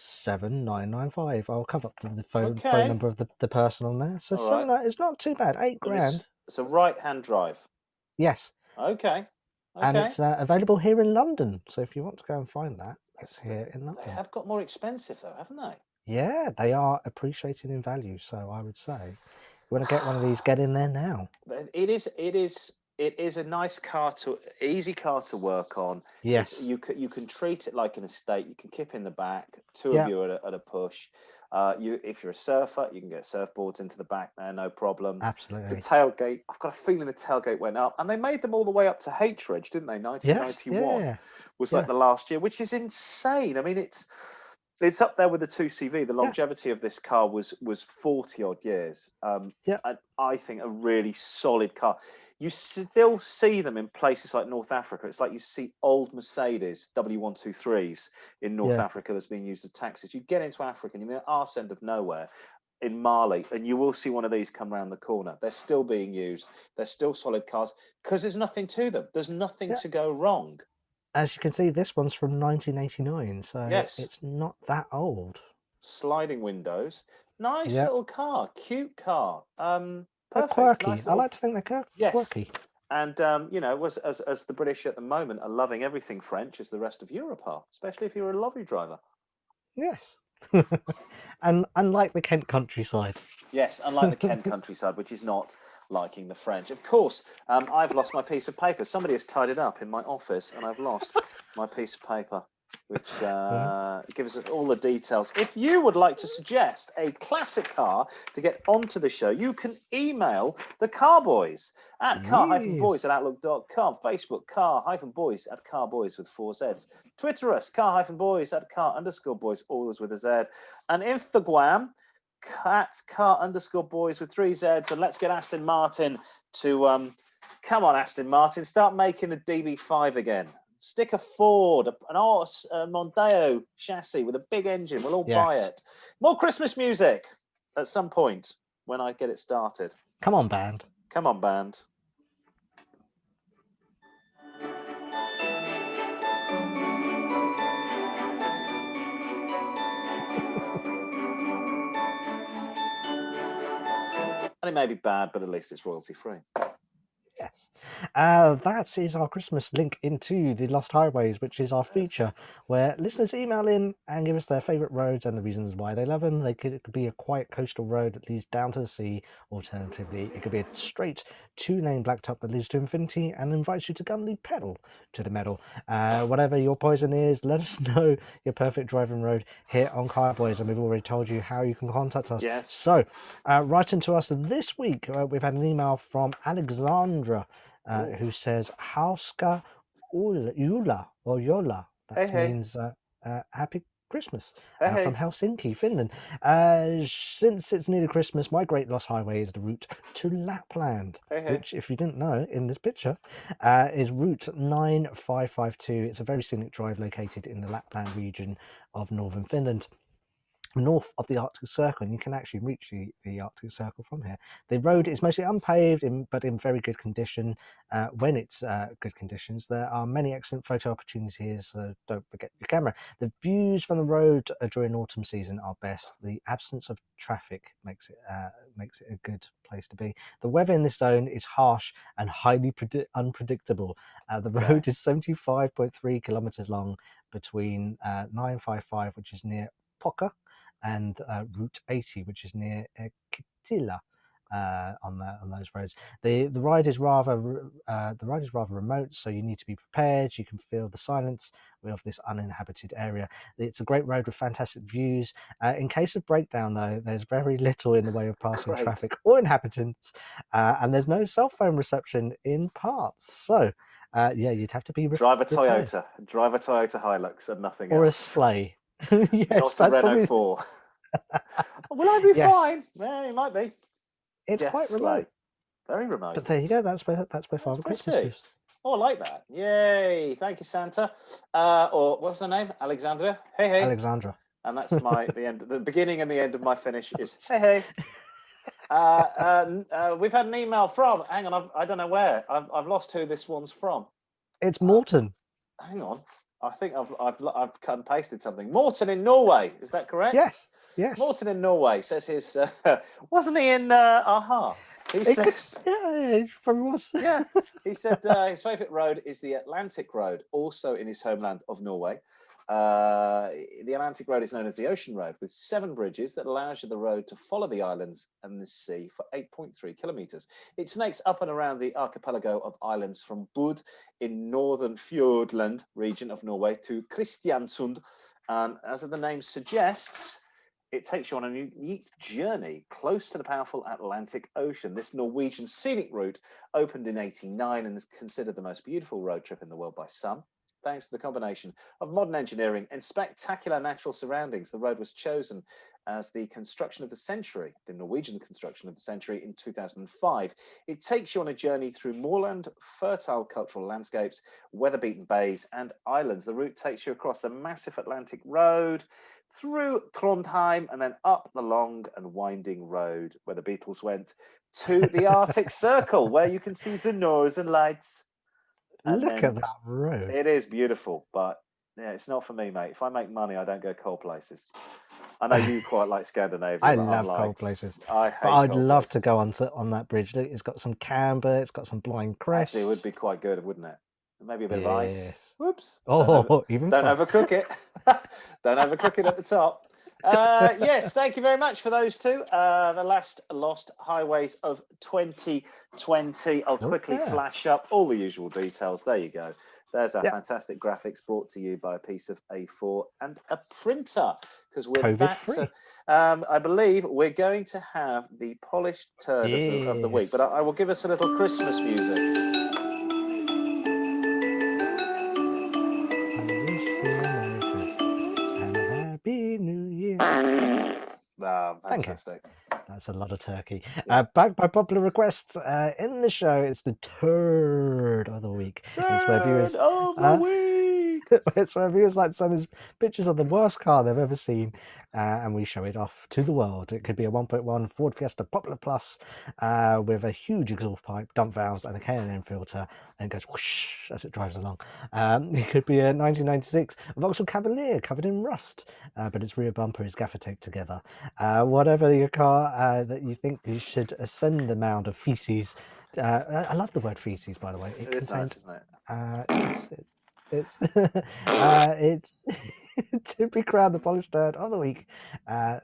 7,995. I'll cover up the phone Okay. number of the person on there. So All right. it's not too bad. 8 So grand. it's a right-hand drive. Yes, Okay. and Okay. it's available here in London. So if you want to go and find that, it's here in They London. have got more expensive though, haven't they? Yeah, they are appreciated in value. So I would say, you want to get one of these, get in there now. It is a nice car easy car to work on. Yes. You can treat it like an estate. You can kip in the back, two Yeah. of you at a push. If you're a surfer, you can get surfboards into the back there, no problem. Absolutely. The tailgate, I've got a feeling the tailgate went up, and they made them all the way up to H-Ridge, didn't they? 1991 Yeah. was like the last year, which is insane. I mean, it's up there with the 2CV. The longevity of this car was 40 odd years. And I think a really solid car. You still see them in places like North Africa. It's like you see old Mercedes W123s in North Africa that's being used as taxis. You get into Africa and you're in the arse end of nowhere in Mali, and you will see one of these come around the corner. They're still being used. They're still solid cars because there's nothing to them. There's nothing to go wrong. As you can see, this one's from 1989, so Yes. it's not that old. Sliding windows. Nice little car. Cute car. They're Perfect. quirky. Nice I little. like to think they're Yes. quirky. And as the British at the moment are loving everything French, as the rest of Europe are, especially if you're a lorry driver. Yes. And unlike the Kent countryside. Yes, unlike the Kent countryside, which is not liking the French. Of course, I've lost my piece of paper. Somebody has tied it up in my office, and I've lost my piece of paper, which gives us all the details. If you would like to suggest a classic car to get onto the show, you can email the Car-Boyz at car-boys at outlook.com, Facebook car-boys at Car-Boyz with 4 Zs, Twitter us car-boys at car_boys, all is with a Z, and Instagram at car_boys with 3 Zs. And let's get Aston Martin to come on, Aston Martin, start making the DB5 again. Stick a Ford, an Ars Mondeo chassis with a big engine. We'll all buy it. More Christmas music at some point when I get it started. Come on, band. Come on, band. And it may be bad, but at least it's royalty free. Yes. That is our Christmas link into the Lost Highways, which is our feature where listeners email in and give us their favourite roads and the reasons why they love them. It could be a quiet coastal road that leads down to the sea. Alternatively, it could be a straight 2-lane blacktop that leads to infinity and invites you to gun the pedal to the metal. Whatever your poison is, let us know your perfect driving road here on Car-Boyz, and we've already told you how you can contact us. Yes. So, writing to us this week, we've had an email from Alexandra, who says Hauska Ula or Yola. That means happy Christmas from Helsinki, Finland. Since it's nearly Christmas, my great lost highway is the route to Lapland, which, if you didn't know, in this picture, is Route 9552. It's a very scenic drive located in the Lapland region of northern Finland, north of the Arctic Circle, and you can actually reach the Arctic Circle from here. The road is mostly unpaved, but in very good condition. When it's good conditions, there are many excellent photo opportunities, so don't forget your camera. The views from the road during autumn season are best. The absence of traffic makes it a good place to be. The weather in this zone is harsh and highly unpredictable. The road is 75.3 kilometers long between 955, which is near Poka, and Route 80, which is near Kitila. On those roads, the ride is rather remote, so you need to be prepared. You can feel the silence of this uninhabited area. It's a great road with fantastic views. In case of breakdown, though, there's very little in the way of passing traffic or inhabitants, and there's no cell phone reception in parts. So, you'd have to be drive a Toyota Hilux and nothing else, or a sleigh. Yes, not a Renault 4. Will I be fine? Yeah, it might be. It's quite remote. Very remote. But there you go. That's where Father Christmas lives. Oh, I like that. Yay! Thank you, Santa. Or what was her name? Alexandra. Hey. Alexandra. And that's the end. The beginning and the end of my finish is hey. We've had an email from. Hang on, I don't know where. I've lost who this one's from. It's Morton. Hang on. I think I've cut and pasted something. Morton in Norway, is that correct? Yes. Morton in Norway says his wasn't he in Aha? He says he probably was. Yeah. He said his favourite road is the Atlantic Road, also in his homeland of Norway. The Atlantic Road is known as the Ocean Road, with 7 bridges that allows you the road to follow the islands and the sea for 8.3 kilometres. It snakes up and around the archipelago of islands from Bud in northern Fjordland region of Norway to Kristiansund. And as the name suggests, it takes you on a unique journey close to the powerful Atlantic Ocean. This Norwegian scenic route opened in 1989 and is considered the most beautiful road trip in the world by some. Thanks to the combination of modern engineering and spectacular natural surroundings, the road was chosen as the construction of the century, the Norwegian construction of the century in 2005. It takes you on a journey through moorland, fertile cultural landscapes, weather-beaten bays and islands. The route takes you across the massive Atlantic Road, through Trondheim, and then up the long and winding road where the Beatles went to the Arctic Circle, where you can see the Northern Lights. Look at that road. It is beautiful, but yeah, it's not for me, mate. If I make money, I don't go cold places. I know you quite like Scandinavia. I but I'm love like, cold places, I but hate I'd cold love to places. go on that bridge. It's got some camber, it's got some blind Actually, it would crests. be quite good, wouldn't it? Maybe a bit of ice. Yes. Whoops. Oh, even Don't fun. overcook it. Don't overcook it at the top. Yes, thank you very much for those two. The last lost highways of 2020. I'll quickly flash up all the usual details. There you go. There's our fantastic graphics brought to you by a piece of A4 and a printer. Because with COVID-free. that, I believe we're going to have the polished turd of the week. But I will give us a little Christmas music. I wish you a Merry Christmas and a Happy New Year. Fantastic. That's a lot of turkey. Back by popular request in the show, it's the turd of the week. It's where viewers it's where viewers like to send us pictures of the worst car they've ever seen, and we show it off to the world. It could be a 1.1 Ford Fiesta Popular Plus with a huge exhaust pipe, dump valves, and a K&N filter, and it goes whoosh as it drives along. It could be a 1996 Vauxhall Cavalier covered in rust, but its rear bumper is gaffer taped together. Whatever your car that you think you should send the mound of feces. I love the word feces, by the way. It is nice, isn't it? Yes, it's to be crowned the polished turd of the week.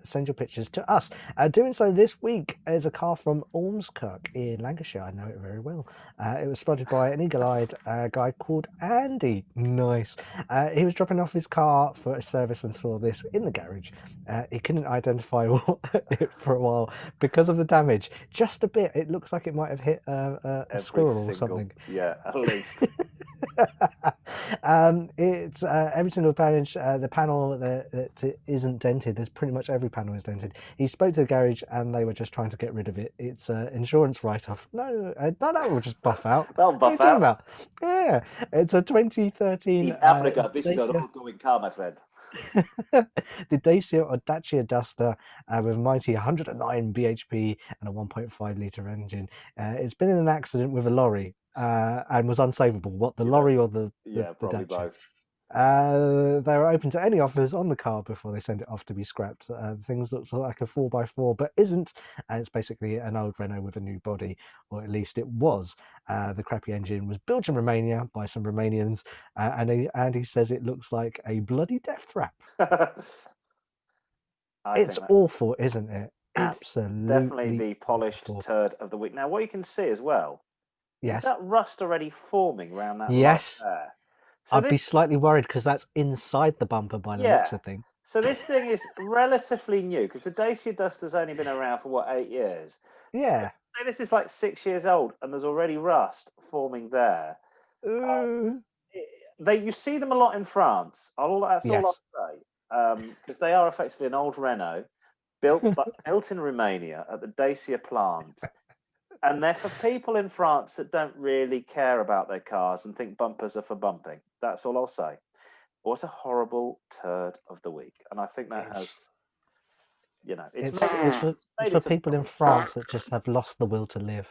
Send your pictures to us. Doing so this week is a car from Ormskirk in Lancashire. I know it very well. It was spotted by an eagle-eyed guy called Andy. Nice. He was dropping off his car for a service and saw this in the garage. He couldn't identify it for a while because of the damage. Just a bit. It looks like it might have hit a squirrel or something. Yeah, at least. It's every single damage. The panel that isn't dented. There's pretty much every panel is dented. He spoke to the garage and they were just trying to get rid of it. It's insurance write-off. No, that will just buff out. That'll buff what are you talking out. about? Yeah, it's a 2013. In Africa, this is an ongoing car, my friend. The Dacia or Dacia Duster with a mighty 109 bhp and a 1.5 litre engine. It's been in an accident with a lorry and was unsavable. What, the lorry or the probably Dacia? both. They were open to any offers on the car before they sent it off to be scrapped. Things looked like a 4x4, but isn't. And it's basically an old Renault with a new body, or at least it was. The crappy engine was built in Romania by some Romanians, and he says it looks like a bloody death trap. It's awful, isn't it? Absolutely. Definitely the polished turd of the week. Now, what you can see as well, is that rust already forming around that light there? So I'd be slightly worried because that's inside the bumper by the looks of things. So this thing is relatively new because the Dacia Duster's only been around for what, 8 years? Yeah. So this is like 6 years old and there's already rust forming there. You see them a lot in France. That's all I'll say. Because they are effectively an old Renault built in Romania at the Dacia plant. And they're for people in France that don't really care about their cars and think bumpers are for bumping. That's all I'll say. What a horrible turd of the week. And I think that it's for people in France that just have lost the will to live.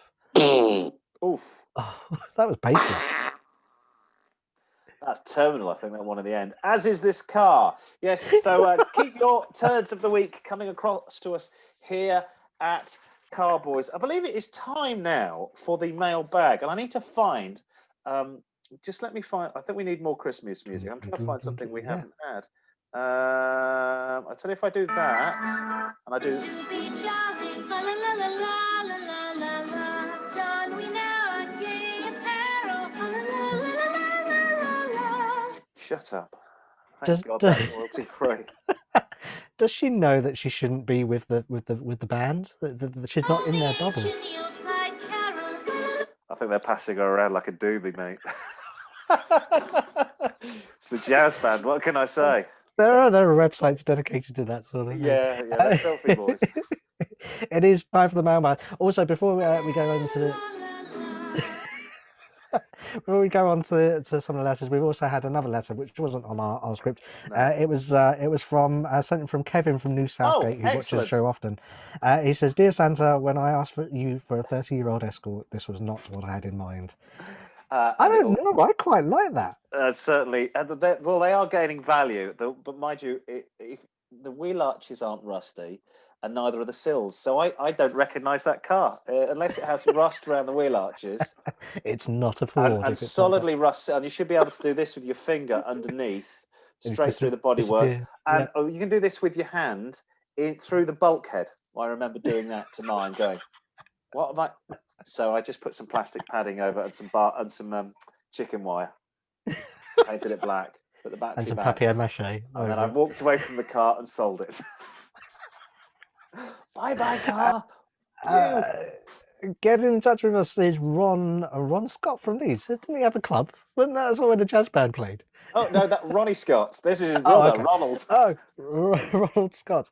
Oof. Oh, that was basic. That's terminal, I think, that one at the end. As is this car. Yes, so keep your turds of the week coming across to us here at Car-Boyz. I believe it is time now for the mailbag, and I need to find. Just let me find. I think we need more Christmas music. I'm trying to find something we haven't had. I tell you, if I do that, and I do. Shut up. Thank God that's royalty free. Does she know that she shouldn't be with the band? That she's not in their bubble. I think they're passing her around like a doobie, mate. It's the jazz band. What can I say? There are websites dedicated to that sort of thing. Yeah, they're filthy boys. It is time for the mailbag. Also, before we go into the. Before we go on to some of the letters, we've also had another letter which wasn't on our script. No. It was from sent from Kevin from New Southgate, who watches the show often. He says, "Dear Santa, when I asked you for a 30-year-old escort, this was not what I had in mind." I don't know. I quite like that. Certainly. They are gaining value, but mind you, the wheel arches aren't rusty, and neither are the sills. So I don't recognise that car unless it has rust around the wheel arches It's not a Ford and if it's not got. solidly rust. And you should be able to do this with your finger underneath, And you straight through the bodywork. disappear. And Yeah. you can do this with your hand through the bulkhead. I remember doing that to mine, going, "What am I?" So I just put some plastic padding over and some chicken wire, painted it black, put the And battery some back, papier-mâché and then I over it. walked away from the car and sold it. Bye bye, car. Pew. Uh, get in touch with us is Ron Scott from Leeds. Didn't he have a club? Wasn't that when the jazz band played? Oh no, that Ronnie Scott. This is his Oh, brother, okay. Ronald. Oh, Ronald Scott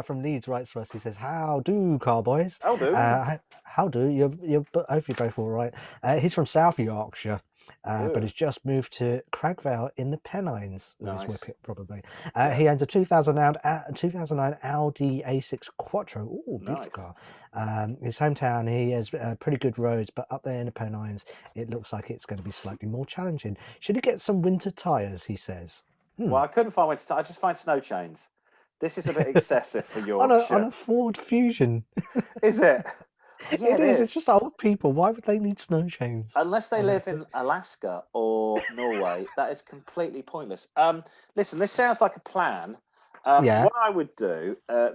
from Leeds writes to us. He says, "How do, Car-Boyz? I'll do. How do? Hopefully both all right." He's from South Yorkshire, but Ooh, he's just moved to Cragvale in the Pennines with his nice. whippet, probably. Yeah, He owns a 2009 Audi A6 Quattro. Ooh, beautiful nice. car. His hometown, he has pretty good roads, but up there in the Pennines, it looks like it's going to be slightly more challenging. Should he get some winter tyres? He says. Well, I couldn't find winter. I just find snow chains. This is a bit excessive for On Yorkshire, a Ford Fusion. is it? Oh, yeah, It it is. It's is. just old people. Why would they need snow chains Unless they on their live foot? in Alaska or Norway, that is completely pointless. Listen, this sounds like a plan. Yeah. What I would do, I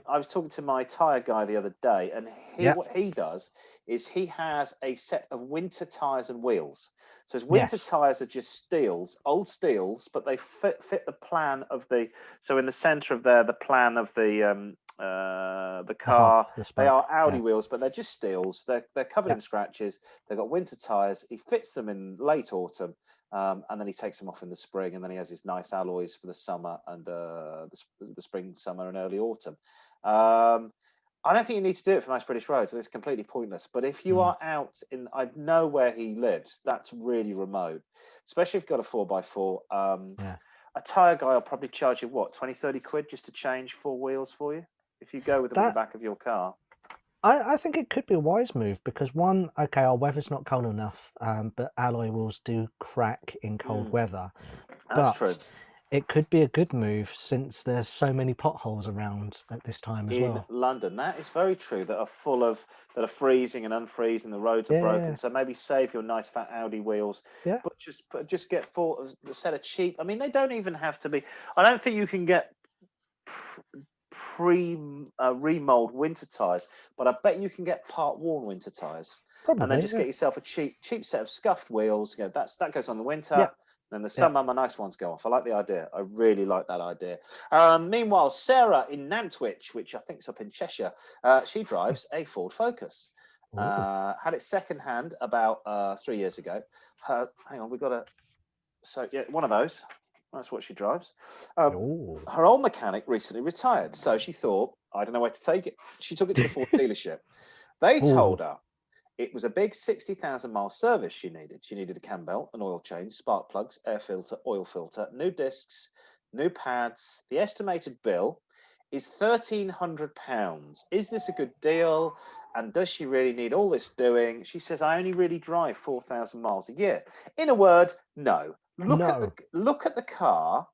was talking to my tire guy the other day, and Yeah. what he does is he has a set of winter tires and wheels. So his winter Yes. tires are just steels, old steels, but they fit the plan of the. So in the centre of there, the plan of the The hub, car. the They are spoke. Audi Yeah. wheels, but they're just steels. They're covered Yeah. in scratches. They've got winter tires. He fits them in late autumn, and then he takes them off in the spring, and then he has his nice alloys for the summer and the spring, summer, and early autumn. I don't think you need to do it for most British roads. It's completely pointless. But if you Mm. are out in, I know where he lives. That's really remote, especially if you've got a 4x4. Yeah. A tire guy will probably charge you what, 20, 30 quid just to change four wheels for you if you go with them in the That back of your car. I think it could be a wise move because one, okay, our weather's not cold enough, but alloy wheels do crack in cold Mm, weather. that's true. But it could be a good move since there's so many potholes around at this time as In well. London, that is very true. That are freezing and unfreezing. The roads are broken. Yeah. So maybe save your nice fat Audi wheels, Yeah. but just get a set of cheap. I mean, they don't even have to be. I don't think you can get pre remold winter tires, but I bet you can get part worn winter tires, and then Probably. just Yeah. get yourself a cheap set of scuffed wheels. that goes on the Yeah. winter. Then the Yeah. summer, my nice ones go off. I like the idea. I really like that idea. Meanwhile, Sarah in Nantwich, which I think is up in Cheshire, she drives a Ford Focus. Ooh. Had it second hand about 3 years ago. Hang on, we got a. So yeah, one of those. That's what she drives. Ooh. Her old mechanic recently retired, so she thought, I don't know where to take it. She took it to the Ford dealership. They Ooh. told her it was a big 60,000-mile service she needed. She needed a cam belt, an oil change, spark plugs, air filter, oil filter, new discs, new pads. The estimated bill is £1,300. Is this a good deal? And does she really need all this doing? She says, I only really drive 4,000 miles a year. In a word, no. No. Look at the car.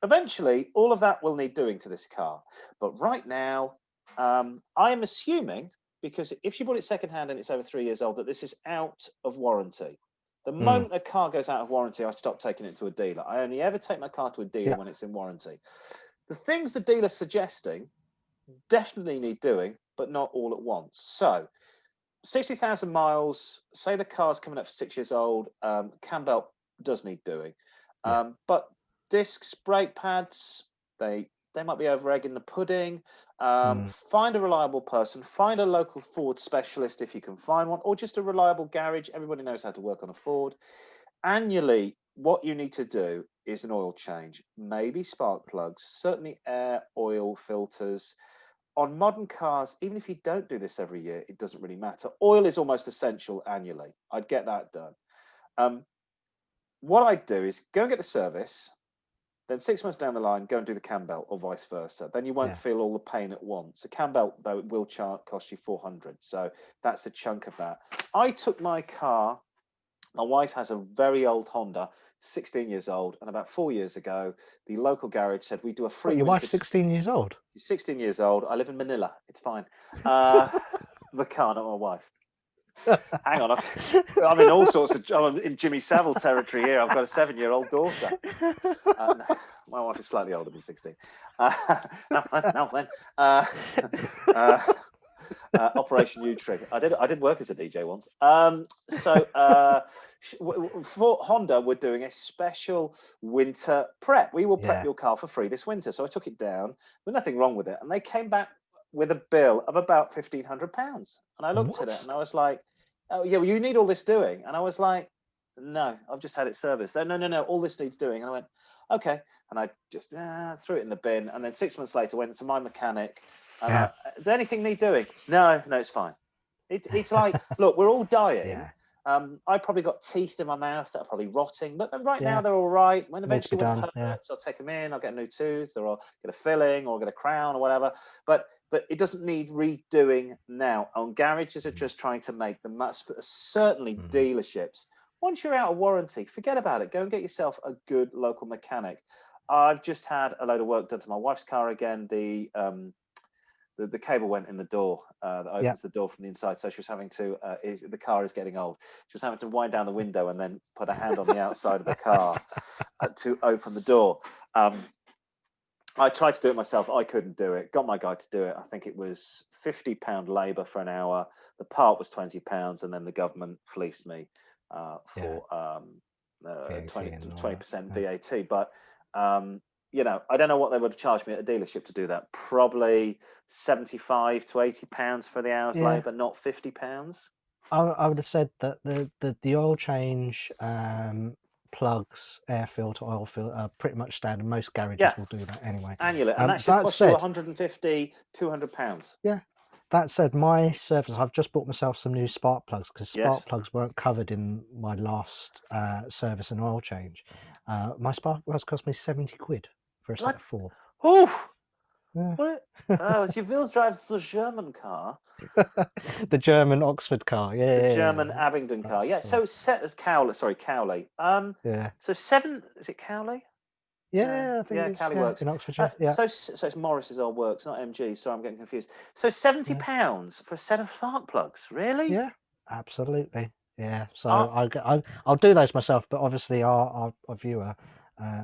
Eventually, all of that will need doing to this car. But right now, I am assuming, because if she bought it secondhand and it's over 3 years old, that this is out of warranty. The Mm. moment a car goes out of warranty, I stop taking it to a dealer. I only ever take my car to a dealer Yeah. when it's in warranty. The things the dealer's suggesting definitely need doing, but not all at once. So 60,000 miles, say the car's coming up for 6 years old, cam belt does need doing. Yeah. But discs, brake pads, they might be over egging the pudding. Mm. Find a reliable person, find a local Ford specialist if you can find one, or just a reliable garage. Everybody knows how to work on a Ford. Annually, what you need to do is an oil change, maybe spark plugs, certainly air, oil filters. On modern cars, even if you don't do this every year, it doesn't really matter. Oil is almost essential annually. I'd get that done. What I'd do is go and get the service, then 6 months down the line, go and do the cam belt or vice versa. Then you won't Yeah. feel all the pain at once. A cam belt, though, it will cost you 400. So that's a chunk of that. I took my car My wife has a very old Honda, 16 years old, and about 4 years ago, the local garage said we do a What, free your winter. wife's 16 years old? 16 years old. I live in Manila. It's fine. The car, not my wife. Hang on, I'm in all sorts of. I'm in Jimmy Savile territory here. I've got a 7-year-old daughter. No, my wife is slightly older than 16. Now then. Operation U Tree. I did work as a DJ once. For Honda, we're doing a special winter prep. We will prep your car for free this winter. So I took it down. There's nothing wrong with it, and they came back with a bill of about £1,500. And I looked at it and I was like, "Oh yeah, well, you need all this doing." And I was like, "No, I've just had it serviced." No, all this needs doing. And I went, "Okay." And I just threw it in the bin. And then 6 months later, went to my mechanic. And does anything need doing? No, it's fine. It's like, look, we're all dying. I probably got teeth in my mouth that are probably rotting, but right now they're all right. When eventually one hurts, I'll take them in. I'll get a new tooth, or I'll get a filling, or I'll get a crown, or whatever. But it doesn't need redoing now. And garages are just trying to make the most. Certainly, dealerships. Once you're out of warranty, forget about it. Go and get yourself a good local mechanic. I've just had a load of work done to my wife's car again. The cable went in the door that opens the door from the inside, so she was having to. The car is getting old. She was having to wind down the window and then put a hand on the outside of the car to open the door. I tried to do it myself. I couldn't do it. Got my guy to do it. I think it was £50 labour for an hour. The part was £20, and then the government fleeced me for 20% VAT. But I don't know what they would have charged me at a dealership to do that. Probably £75 to £80 for the hour's labour, not £50. I would have said that the oil change, plugs, air filter, oil filter are pretty much standard. Most garages will do that anyway. Annually, and that should cost you £150, £200. Yeah. That said, my service, I've just bought myself some new spark plugs because spark plugs weren't covered in my last service and oil change. My spark plugs cost me £70 for a set of 4. Oh! Yeah. So Vils drives the German car. The German Oxford car, The German Abingdon car, So set as Cowley. Sorry, Cowley. So 7. Is it Cowley? I think it's Cowley works in Oxfordshire. So it's Morris's old works, not MG. Sorry, I'm getting confused. So £70 for a set of spark plugs, really? Yeah, absolutely. Yeah. So I'll do those myself, but obviously our viewer.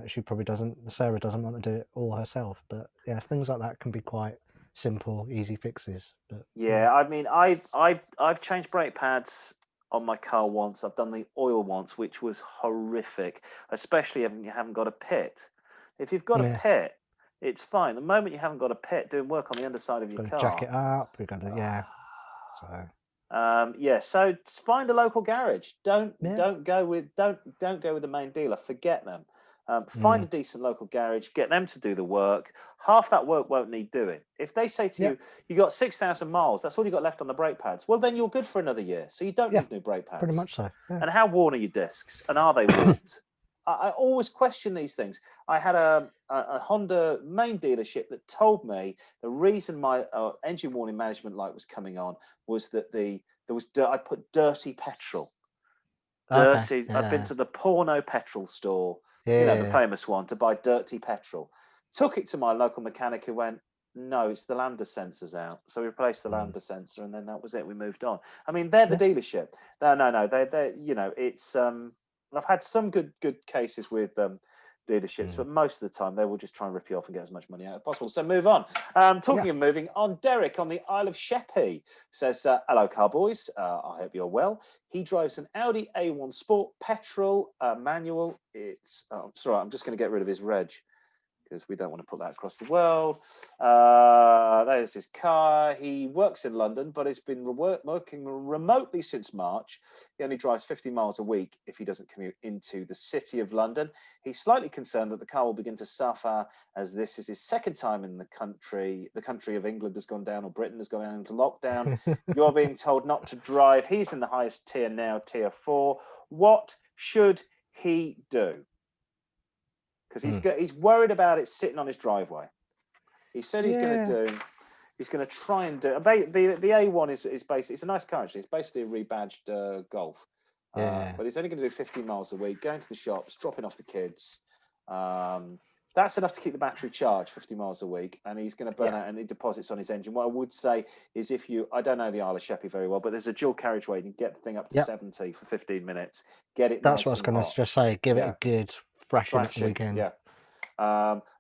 She probably doesn't. Sarah doesn't want to do it all herself, but things like that can be quite simple, easy fixes. But I mean, I've changed brake pads on my car once. I've done the oil once, which was horrific, especially if you haven't got a pit. If you've got a pit, it's fine. The moment you haven't got a pit, doing work on the underside of your car, jack it up. We've got to So find a local garage. Don't go with the main dealer. Forget them. Find a decent local garage. Get them to do the work. Half that work won't need doing. If they say to you got 6,000 miles, that's all you got left on the brake pads. Well, then you're good for another year. So you don't need new brake pads. Pretty much so. Yeah. And how worn are your discs? And are they worn? I always question these things. I had a Honda main dealership that told me the reason my engine warning management light was coming on was that I put dirty petrol. Dirty. Okay. I've been to the porno petrol store, the famous one, to buy dirty petrol. Took it to my local mechanic, who went, "No, it's the lambda sensors out." So we replaced the lambda sensor, and then that was it. We moved on. I mean, they're the dealership. No. They're it's I've had some good cases with dealerships, but most of the time they will just try and rip you off and get as much money out as possible. So move on. Talking of moving on, Derek on the Isle of Sheppey says, "Hello, Car-Boyz. I hope you're well." He drives an Audi A1 Sport petrol manual. Sorry, I'm just going to get rid of his reg, because we don't want to put that across the world. There's his car. He works in London, but has been working remotely since March. He only drives 50 miles a week if he doesn't commute into the city of London. He's slightly concerned that the car will begin to suffer, as this is his second time in the country. The country of England has gone down, or Britain has gone down into lockdown. You're being told not to drive. He's in the highest tier now, tier 4. What should he do? Because he's worried about it sitting on his driveway. He said he's going to try and do. The A1 is basically, it's a nice car actually. It's basically a rebadged Golf. Yeah. But he's only going to do 15 miles a week, going to the shops, dropping off the kids. That's enough to keep the battery charged 50 miles a week, and he's going to burn out any deposits on his engine. What I would say is I don't know the Isle of Sheppey very well, but there's a dual carriageway. You can get the thing up to 70 for 15 minutes. Get it That's nice what I was and going to hot. just say. Give it a good thrashing weekend. Yeah.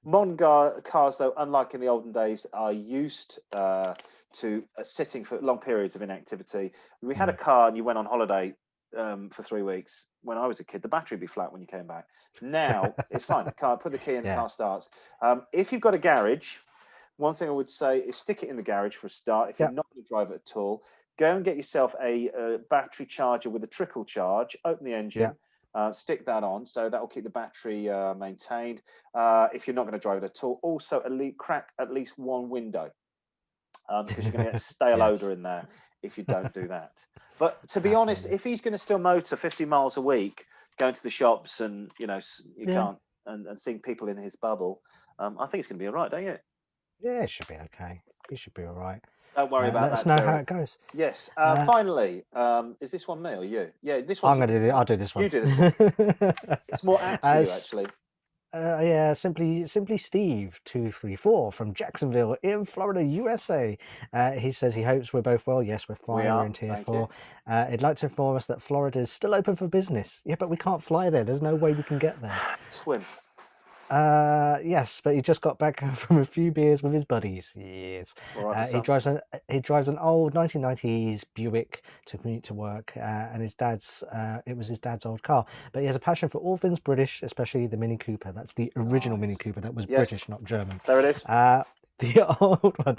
Modern cars, though, unlike in the olden days, are used to sitting for long periods of inactivity. We had a car and you went on holiday for 3 weeks. When I was a kid, the battery would be flat when you came back. Now it's fine. Put the key in, the car starts. If you've got a garage, one thing I would say is stick it in the garage for a start. If you're not going to drive it at all, go and get yourself a battery charger with a trickle charge. Open the engine. Stick that on, so that will keep the battery maintained. If you're not going to drive it at all, also crack at least one window, because you're going to get stale odor in there if you don't do that. But to be honest, if he's going to still motor 50 miles a week, going to the shops and you can't and seeing people in his bubble, I think it's going to be all right, don't you? Yeah, it should be okay. It should be all right. Don't worry about that. Let us know how it goes. Yes. Finally, is this one me or you? Yeah, this one. I'll do this one. You do this one. It's more apt to you, actually. Yeah, simply Steve 234 from Jacksonville in Florida, USA. He says he hopes we're both well. Yes, we're fine. We're in tier 4. He'd like to inform us that Florida is still open for business. Yeah, but we can't fly there. There's no way we can get there. Swim. Yes, but he just got back from a few beers with his buddies. Yes. He drives an old 1990s Buick to commute to work, and it was his dad's old car. But he has a passion for all things British, especially the Mini Cooper. That's the original Mini Cooper that was British, not German. There it is. The old one.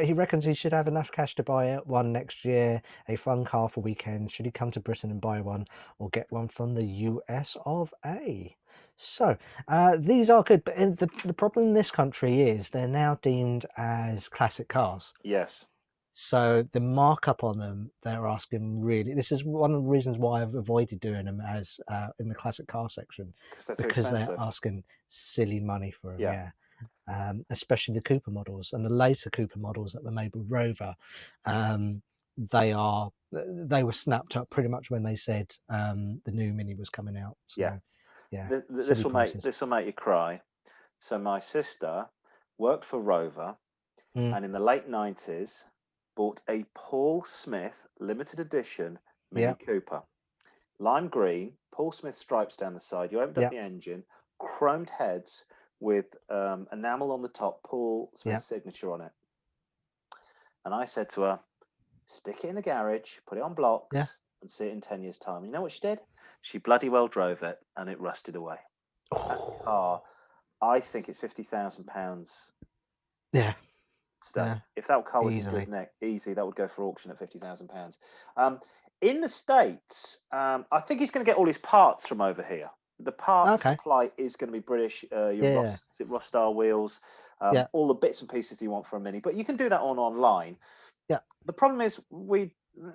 He reckons he should have enough cash to buy one next year, a fun car for weekends, should he come to Britain and buy one, or get one from the US of A. So these are good, but the problem in this country is they're now deemed as classic cars. Yes. So the markup on them, they're asking really. This is one of the reasons why I've avoided doing them as in the classic car section, because they're asking silly money for them. Yeah. Especially the Cooper models and the later Cooper models that were made with Rover. They were snapped up pretty much when they said the new Mini was coming out. So, this will make you cry. So my sister worked for Rover, and in the late 90s bought a Paul Smith limited edition Mini Cooper, lime green, Paul Smith stripes down the side. You opened up the engine, chromed heads with enamel on the top, Paul Smith's signature on it. And I said to her, stick it in the garage, put it on blocks, and see it in 10 years' time. You know what she did? She bloody well drove it, and it rusted away. That car, I think it's £50,000. Yeah. Today, if that car was in good nick, that would go for auction at £50,000. In the States, I think he's going to get all his parts from over here. The parts supply is going to be British. Is it Rostar wheels? All the bits and pieces that you want for a Mini, but you can do that online. Yeah. The problem is we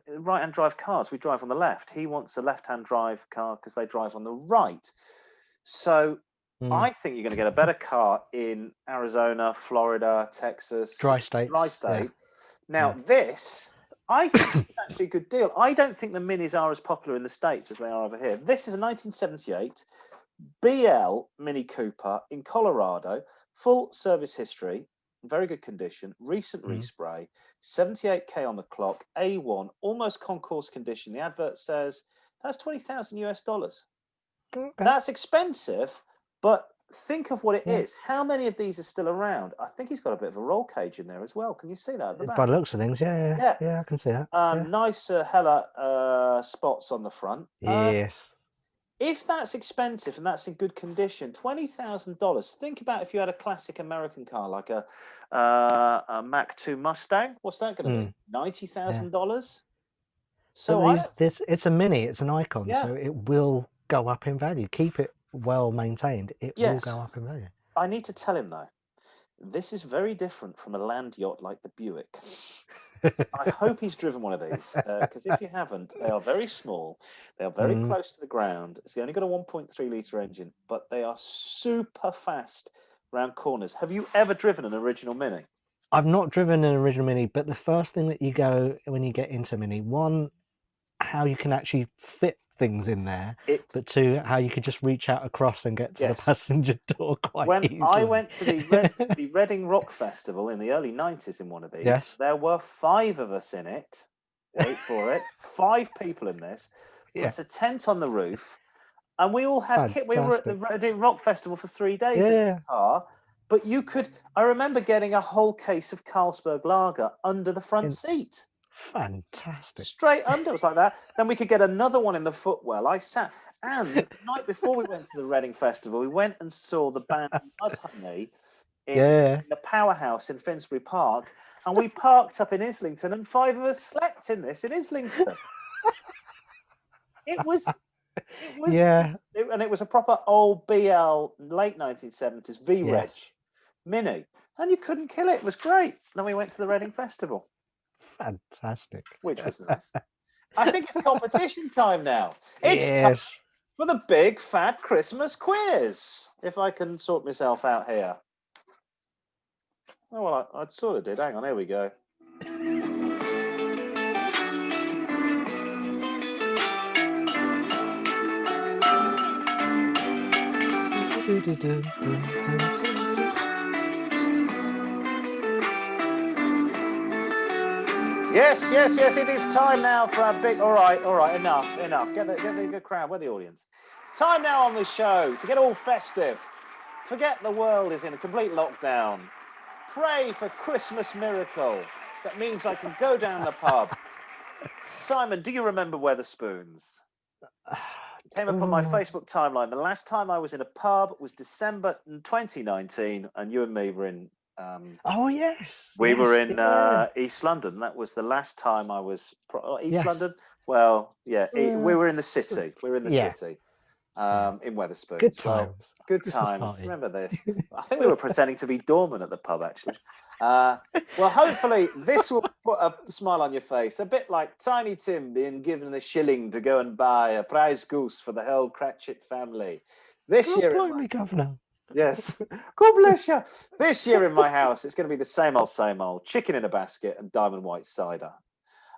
right-hand drive cars. We drive on the left. He wants a left-hand drive car because they drive on the right. So I think you're going to get a better car in Arizona, Florida, Texas, dry state. Now this, I think, is actually a good deal. I don't think the Minis are as popular in the States as they are over here. This is a 1978 BL Mini Cooper in Colorado, full service history, very good condition, recent respray, 78k on the clock, A1, almost concourse condition. The advert says that's $20,000. Okay. That's expensive, but think of what it is. How many of these are still around? I think he's got a bit of a roll cage in there as well. Can you see that at the back? By the looks of things, yeah, I can see that. Nice Hella spots on the front. Yes. If that's expensive and that's in good condition, $20,000. Think about if you had a classic American car like a Mach 2 Mustang. What's that going to be? $90,000. So it's a Mini. It's an icon, so it will go up in value. Keep it well maintained. It will go up in value. I need to tell him though, this is very different from a land yacht like the Buick. I hope he's driven one of these, because if you haven't, they are very small. They are very close to the ground. It's only got a 1.3 litre engine, but they are super fast round corners. Have you ever driven an original Mini? I've not driven an original Mini, but the first thing that you go when you get into Mini, one, how you can actually fit things in there, It but to how you could just reach out across and get to the yes. passenger door quite When I easily. went to the Reading Rock Festival in the early 90s in one of these, Yes. there were 5 of us in it. Wait for it. 5 people in this, Yeah. plus a tent on the roof. And we all had kit. We were at the Fantastic. Reading Rock Festival for 3 days in this Yeah. car. But you could, I remember getting a whole case of Carlsberg lager under the front seat. Fantastic. Straight under. It was like that. Then we could get another one in the footwell. I sat. And the night before we went to the Reading Festival, we went and saw the band Mudhoney Yeah. in the Powerhouse in Finsbury Park. And we parked up in Islington, and 5 of us slept in this in Islington. It was, Yeah. and it was a proper old BL late 1970s V-Reg Yes. Mini, and you couldn't kill it. It was great. Then we went to the Reading Festival, Fantastic. which was nice. I think it's competition time now. It's time Yes. for the big fat Christmas quiz. If I can sort myself out here. Oh well, I sort of did. Hang on, here we go. Yes, it is time now for our big. All right, enough. Get the crowd. Where the audience? Time now on the show to get all festive. Forget the world is in a complete lockdown. Pray for Christmas miracle. That means I can go down the pub. Simon, do you remember Wetherspoons? It came up on my Facebook timeline. The last time I was in a pub was December 2019, and you and me were in. Oh yes. We were in yeah. East London. That was the last time I was East Yes. London. Well, yeah, we were in the city. We were in the city. In Wetherspoons. Good times. Good Christmas times. party. Remember this? I think we were pretending to be doormen at the pub, actually. Well, hopefully this will put a smile on your face. A bit like Tiny Tim being given a shilling to go and buy a prize goose for the whole Cratchit family. This year, blimey, Governor. yes, God bless you. This year in my house, it's going to be the same old: chicken in a basket and diamond white cider.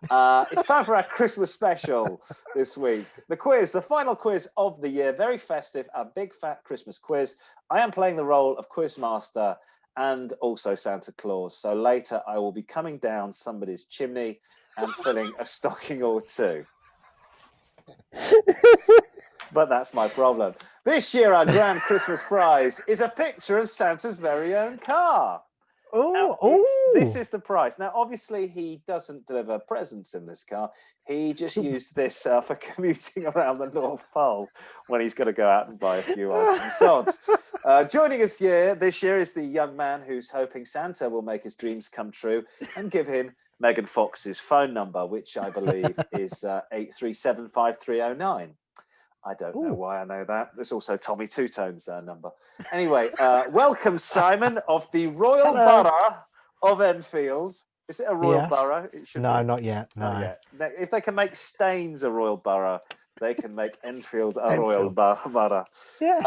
It's time for our Christmas special this week. The quiz, the final quiz of the year, very festive, our big fat Christmas quiz. I am playing the role of Quizmaster and also Santa Claus. So later I will be coming down somebody's chimney and filling a stocking or two. But that's my problem. This year, our grand Christmas prize is a picture of Santa's very own car. This is the prize. Now, obviously, he doesn't deliver presents in this car. He just used this for commuting around the North Pole when he's got to go out and buy a few odds and sods. Joining us this year is the young man who's hoping Santa will make his dreams come true and give him Megan Fox's phone number, which I believe is 8375309. I don't know why I know that. There's also Tommy Two-Tone's number. Anyway, welcome, Simon, of the Royal Borough of Enfield. Is it a Royal Borough? It should be. Not yet. No. Not yet. If they can make Staines a Royal Borough, they can make Enfield a Royal Borough. Yes.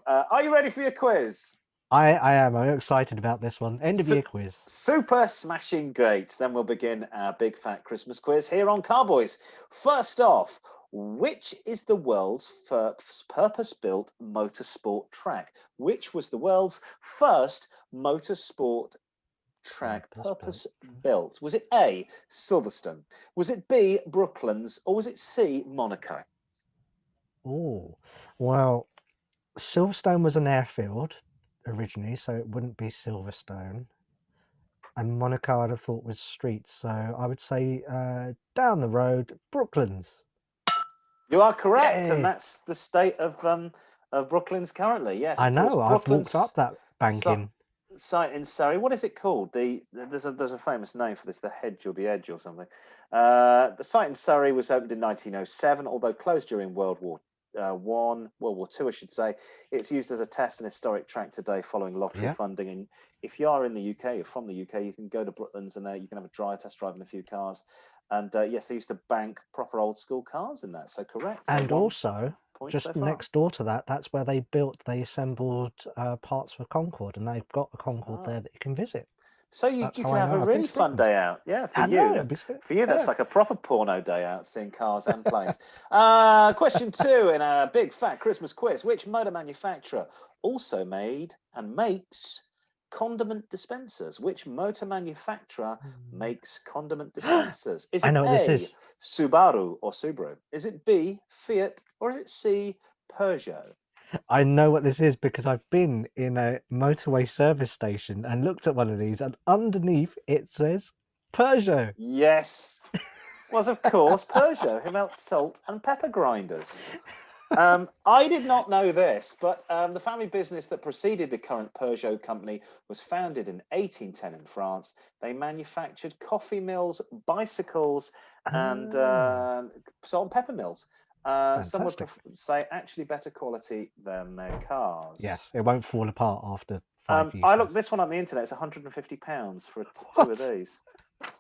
Are you ready for your quiz? I am. I'm excited about this one. End of year quiz. Super smashing great. Then we'll begin our big fat Christmas quiz here on Car-Boyz. First off, which is the world's first purpose-built motorsport track? Which was the world's first motorsport track purpose-built? Was it A, Silverstone? Was it B, Brooklands? Or was it C, Monaco? Oh, well, Silverstone was an airfield originally, so it wouldn't be Silverstone. And Monaco, I'd have thought, was streets. So I would say down the road, Brooklands. You are correct, and that's the state of Brooklands currently. Yes, I know. I've walked up that banking site in Surrey. What is it called? There's a famous name for this, the Hedge or the Edge or something. The site in Surrey was opened in 1907, although closed during World War II, I should say. It's used as a test and historic track today following lottery funding. And if you are in the UK, you're from the UK, you can go to Brooklands and you can have a test drive in a few cars. And yes, they used to bank proper old school cars in that. So correct. And also, just next door to that, that's where they assembled parts for Concorde, and they've got a Concorde there that you can visit. So you That's can how I have know a I've been really to fun Britain. day out. Yeah, for I know, you. it'd be so, For you, that's yeah. like a proper porno day out, seeing cars and planes. Question 2 in our big fat Christmas quiz. Which motor manufacturer also made and makes condiment dispensers? Which motor manufacturer makes condiment dispensers? Is I it know what this A, is. Subaru or Subaru? Is it B, Fiat, or is it C, Peugeot? I know what this is because I've been in a motorway service station and looked at one of these, and underneath it says Peugeot. Yes, was of course Peugeot, who melts salt and pepper grinders. I did not know this, but the family business that preceded the current Peugeot company was founded in 1810 in France. They manufactured coffee mills, bicycles, and Ah, salt and pepper mills. Some would fantastic. say actually better quality than their cars. Yes, it won't fall apart after 5 I looked uses. this one on the internet. It's £150 for two of What? these.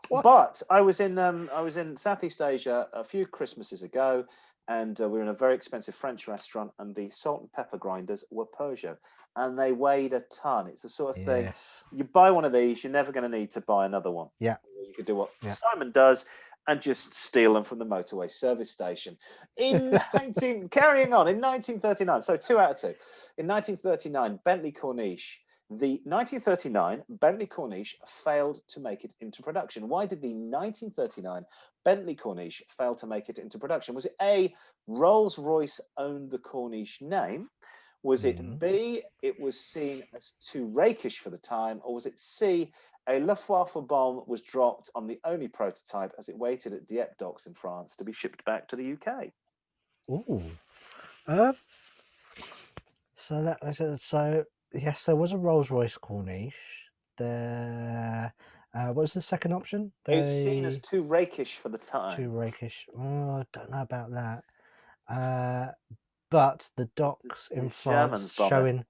What? But I was in Southeast Asia a few Christmases ago, and we were in a very expensive French restaurant, and the salt and pepper grinders were Peugeot, and they weighed a ton. It's the sort of thing Yes. you buy one of these, you're never going to need to buy another one. Yeah. You could do what Yeah. Simon does and just steal them from the motorway service station. Carrying on in 1939, so 2 out of 2. In 1939, Bentley Corniche. The 1939 Bentley Corniche failed to make it into production. Why did the 1939 Bentley Corniche fail to make it into production? Was it A, Rolls-Royce owned the Corniche name? Was it B, it was seen as too rakish for the time? Or was it C, a Luftwaffe bomb was dropped on the only prototype as it waited at Dieppe docks in France to be shipped back to the UK? Ooh. So that was so. Yes, there was a Rolls-Royce Corniche. There. What was the second option? It's seen as The too rakish for the too time. rakish. Oh, I don't know about that. But the docks in The Germans France bomb it. showing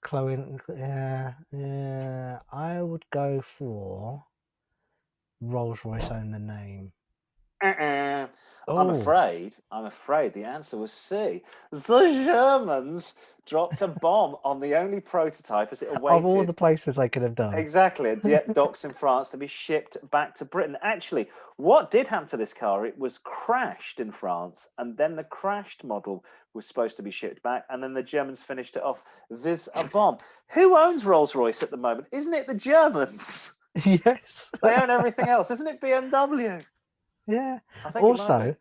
Chloe. Yeah. I would go for Rolls-Royce own the name. I'm Oh, afraid the answer was C. The Germans dropped a bomb on the only prototype as it of all awaited. the places they could have done. Exactly, at Dieppe docks in France to be shipped back to Britain. Actually, what did happen to this car? It was crashed in France, and then the crashed model was supposed to be shipped back, and then the Germans finished it off with a bomb. Who owns Rolls-Royce at the moment? Isn't it the Germans? Yes. They own everything else. Isn't it BMW? Yeah. I think it might Also, be.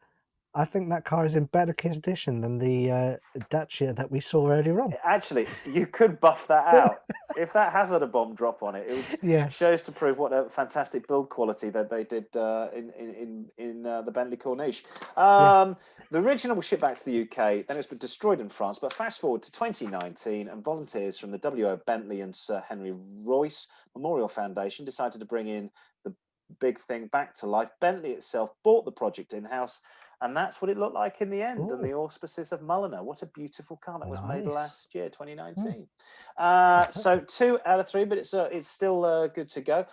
I think that car is in better condition than the Dacia that we saw earlier on. Actually, you could buff that out. If that has had a bomb drop on it, it would Yes. shows to prove what a fantastic build quality that they did in the Bentley Corniche. Yes. The original was shipped back to the UK, then it's been destroyed in France. But fast forward to 2019, and volunteers from the WO Bentley and Sir Henry Royce Memorial Foundation decided to bring in the big thing back to life. Bentley itself bought the project in-house, and that's what it looked like in the end, and Oh, the auspices of Mulliner. What a beautiful car that was made nice. last year, 2019. So Fantastic. 2 out of 3, but it's still good to go.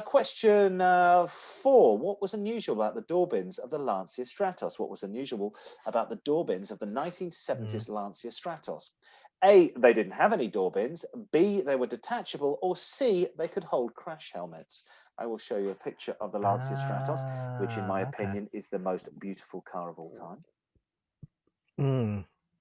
Question 4. What was unusual about the door bins of the Lancia Stratos? What was unusual about the door bins of the 1970s Lancia Stratos? A, they didn't have any door bins. B, they were detachable. Or C, they could hold crash helmets. I will show you a picture of the Lancia Stratos, which in my Okay. opinion is the most beautiful car of all time.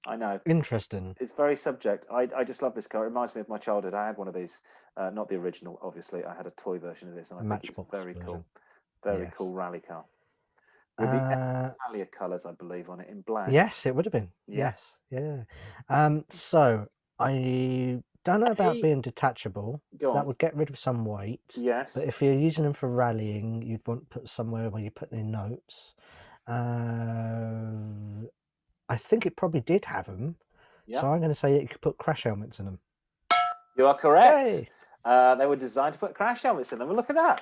I know. Interesting. It's very subject. I just love this car. It reminds me of my childhood. I had one of these, not the original, obviously. I had a toy version of this, and I think it's Matchbox very version. cool. Very Yes. cool rally car. With the Italia colours, I believe, on it in black. Yes, it would have been. Yeah. Yes. Yeah. So I don't know about being detachable. Go That on. would get rid of some weight. Yes. But if you're using them for rallying, you'd want to put somewhere where you put their notes. I think it probably did have them. Yeah. So I'm going to say that you could put crash helmets in them. You are correct. Yay. They were designed to put crash helmets in them. Well, look at that.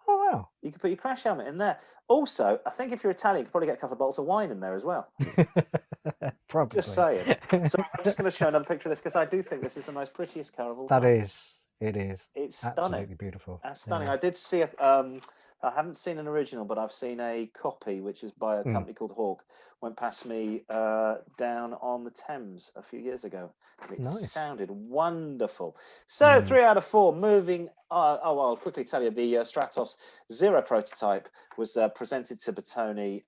Oh, wow. You can put your crash helmet in there. Also, I think if you're Italian, you could probably get a couple of bottles of wine in there as well. Probably. Just saying. So I'm just going to show another picture of this because I do think this is the most prettiest car of all time. That is. It is. It's Absolutely stunning. beautiful. That's stunning. Yeah. I did see a I haven't seen an original, but I've seen a copy, which is by a Mm, company called Hawk. Went past me down on the Thames a few years ago. It nice. sounded wonderful. So Mm, 3 out of 4. Moving. I'll quickly tell you the Stratos Zero prototype was presented to Bertoni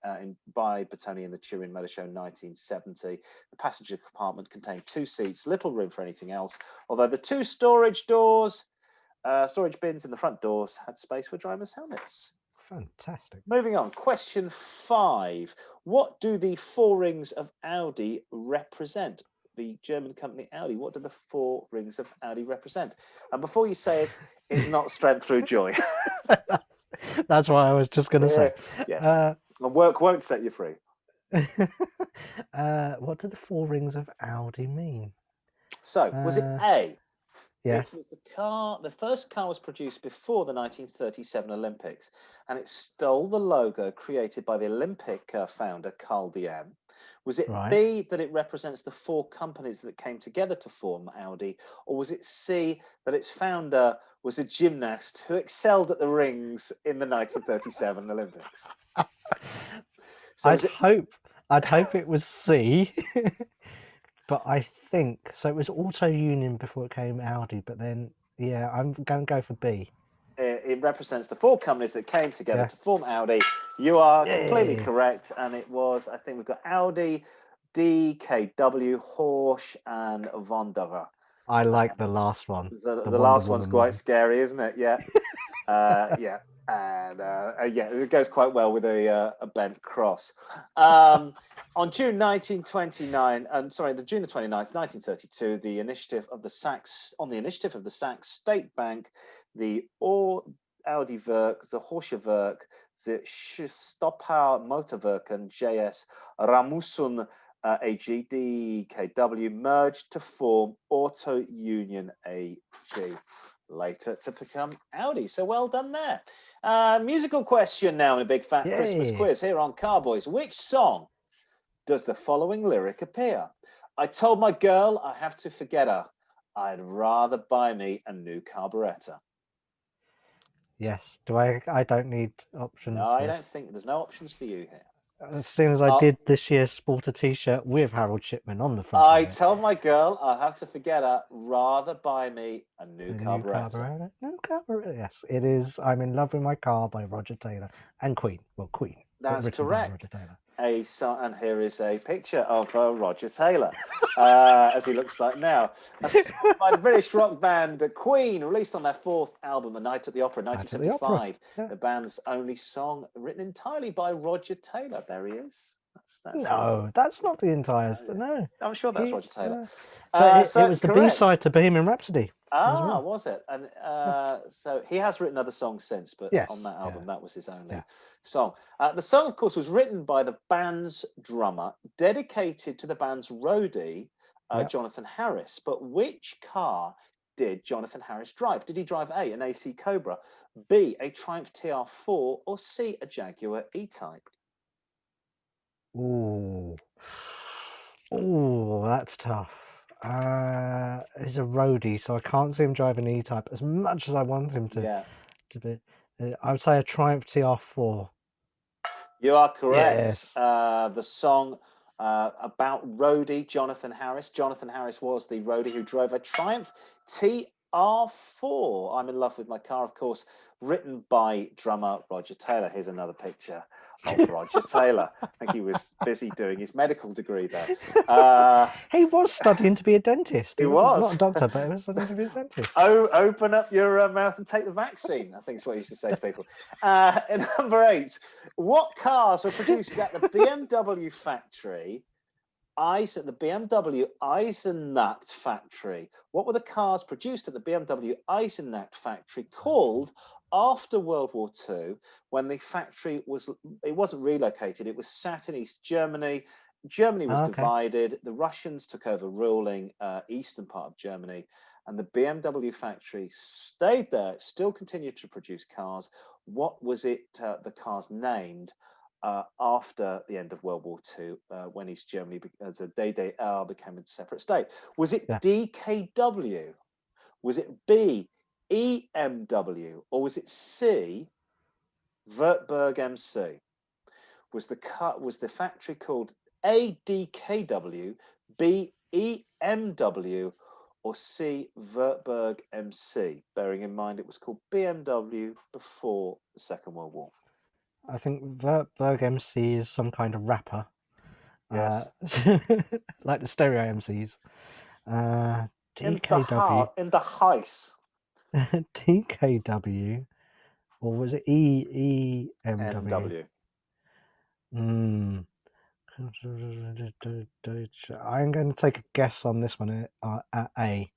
by Bertoni in the Turin Motor Show 1970. The passenger compartment contained 2 seats, little room for anything else. Although the 2 storage bins in the front doors had space for drivers' helmets. fantastic. Moving on, question 5. What do the 4 rings of Audi represent? The German company Audi. What do the 4 rings of Audi represent? And before you say it, it's not strength through joy. That's what I was just going to say. Yes. And work won't set you free. What do the 4 rings of Audi mean? So, was it A? Yes. It was the first car was produced before the 1937 Olympics, and it stole the logo created by the Olympic founder Carl Diem. Was it Right. B, that it represents the 4 companies that came together to form Audi, or was it C, that its founder was a gymnast who excelled at the rings in the 1937 Olympics? So I'd hope it was C, but I think so. It was Auto Union before it came Audi, but then yeah, I'm going to go for B. It represents the 4 companies that came together Yeah. to form Audi. You are completely Yay. correct, and it was, I think we've got Audi, DKW, Horsch, and Wanderer. I like the last one. The Wonder last one's Woman quite one. scary, isn't it? Yeah. Yeah. And yeah, it goes quite well with a bent cross. On June 1929, June the 29th, 1932, the initiative of the Sachs State Bank, the Audi Werk, the Horsche Werk, the Stoppauer Motorwerken JS Ramusun AG DKW merged to form Auto Union AG, later to become Audi. So well done there. Musical question now in a big fat Christmas Yay. quiz here on Car-Boyz. Which song does the following lyric appear? I told my girl I have to forget her. I'd rather buy me a new carburetor. Yes. Do I don't need options No, for I this. don't think there's no options for you here. As soon as I did this year sport a t-shirt with Harold Shipman on the front I of it. told my girl I have to forget her. Rather buy me a new New carburetor. New carburetor. Yes, it is. I'm in love with my car by Roger Taylor and Queen. Well, Queen. But That's written by correct. Roger Taylor. And here is a picture of Roger Taylor, as he looks like now. A song by the British rock band Queen, released on their 4th album, A Night at the Opera, 1975. Yeah. The band's only song written entirely by Roger Taylor. There he is. No, that's not the entire. No, I'm sure that's Roger Taylor. But So it was the correct. B-side to Bohemian Rhapsody. As well. Was it? And so he has written other songs since, but Yes, on that album, that was his only yeah. song. The song, of course, was written by the band's drummer, dedicated to the band's roadie, Jonathan Harris. But which car did Jonathan Harris drive? Did he drive A, an AC Cobra, B, a Triumph TR4, or C, a Jaguar E-Type? Ooh, that's tough. He's a roadie, so I can't see him driving an E-Type as much as I want him to. Yeah. To be, I would say a Triumph TR4. You are correct. Yes. The song about roadie Jonathan Harris. Jonathan Harris was the roadie who drove a Triumph TR4. I'm in love with my car, of course, written by drummer Roger Taylor. Here's another picture of Roger Taylor. I think he was busy doing his medical degree there. He was studying to be a dentist. He was. Not a doctor, but he was studying to be a dentist. Oh, open up your mouth and take the vaccine, I think is what he used to say to people. And number 8, what cars were produced at the BMW factory? The BMW Eisenach factory. What were the cars produced at the BMW Eisenach factory called after World War II, when the factory wasn't relocated, it was sat in East Germany. Germany was divided. The Russians took over ruling eastern part of Germany, and the BMW factory stayed there, still continued to produce cars. What was it, the cars named after the end of World War II, when East Germany, as a DDR, became a separate state? Was it DKW? Was it B, EMW, or was it C, Württemberg MC? Was the factory called A, DKW, B, EMW, or C, Württemberg MC? Bearing in mind it was called BMW before the Second World War. I think Berg MC is some kind of rapper. Yes. Like the stereo MCs. DKW. In the heist. TKW. Or was it EMW? MW. I'm going to take a guess on this one at A.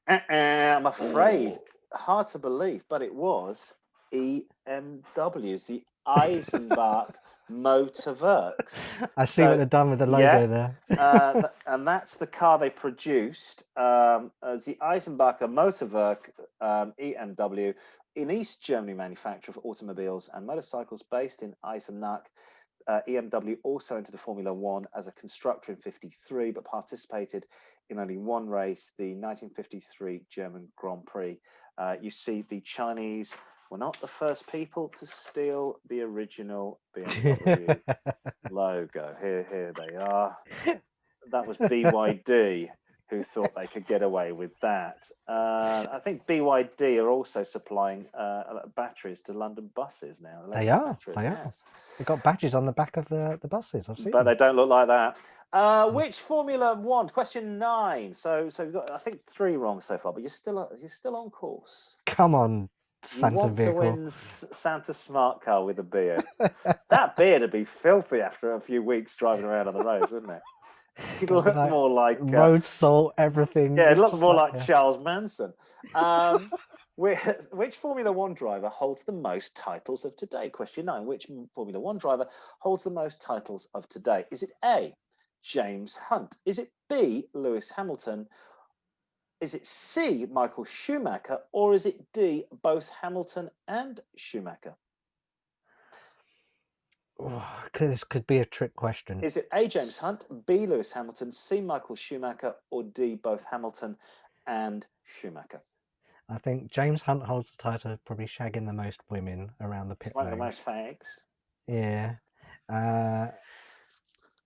I'm afraid, hard to believe, but it was EMWs, the Eisenbach Motorworks. I see what they've done with the logo there. And that's the car they produced as the Eisenbacher Motorwerk EMW, in East Germany manufacturer for automobiles and motorcycles based in Eisenach. EMW also entered the Formula One as a constructor in '53, but participated in only one race, the 1953 German Grand Prix. You see, the Chinese were not the first people to steal the original BMW logo. Here they are. That was BYD who thought they could get away with that. I think BYD are also supplying batteries to London buses now. They are. Yes. They've got badges on the back of the buses. I've seen But them. they don't look like that. Which Formula One? Question 9. So you've got, I think, 3 wrong so far, but you're still on course. Come on, Santa You want vehicle. to win Santa smart car with a beard. That beard would be filthy after a few weeks driving around on the roads, wouldn't it? It'd look more like road salt, everything. Yeah, it looked more like Charles Manson. Which Formula One driver holds the most titles of today? Question 9. Which Formula One driver holds the most titles of today? Is it A, James Hunt? Is it B, Lewis Hamilton? Is it C, Michael Schumacher? Or is it D, both Hamilton and Schumacher? This could be a trick question. Is it A, James Hunt, B, Lewis Hamilton, C, Michael Schumacher, or D, both Hamilton and Schumacher? I think James Hunt holds the title of probably shagging the most women around the pit lane. One of the most fags. Yeah.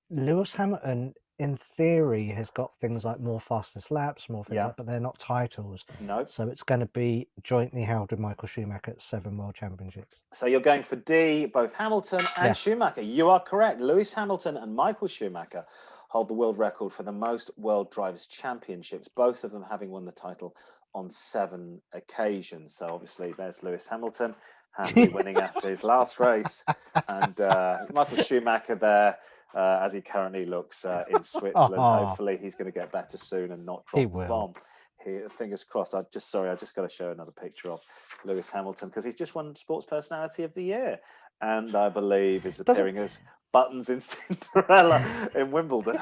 Lewis Hamilton, in theory, has got things like more fastest laps, more things like, but they're not titles. No. So it's going to be jointly held with Michael Schumacher at 7 World Championships. So you're going for D, both Hamilton and Schumacher. You are correct. Lewis Hamilton and Michael Schumacher hold the world record for the most World Drivers' Championships, both of them having won the title on 7 occasions. So obviously there's Lewis Hamilton handily winning after his last race, and Michael Schumacher there as he currently looks in Switzerland. Hopefully he's going to get better soon and not drop a bomb. Fingers crossed. I just got to show another picture of Lewis Hamilton because he's just won Sports Personality of the Year, and I believe is appearing as Buttons in Cinderella in Wimbledon.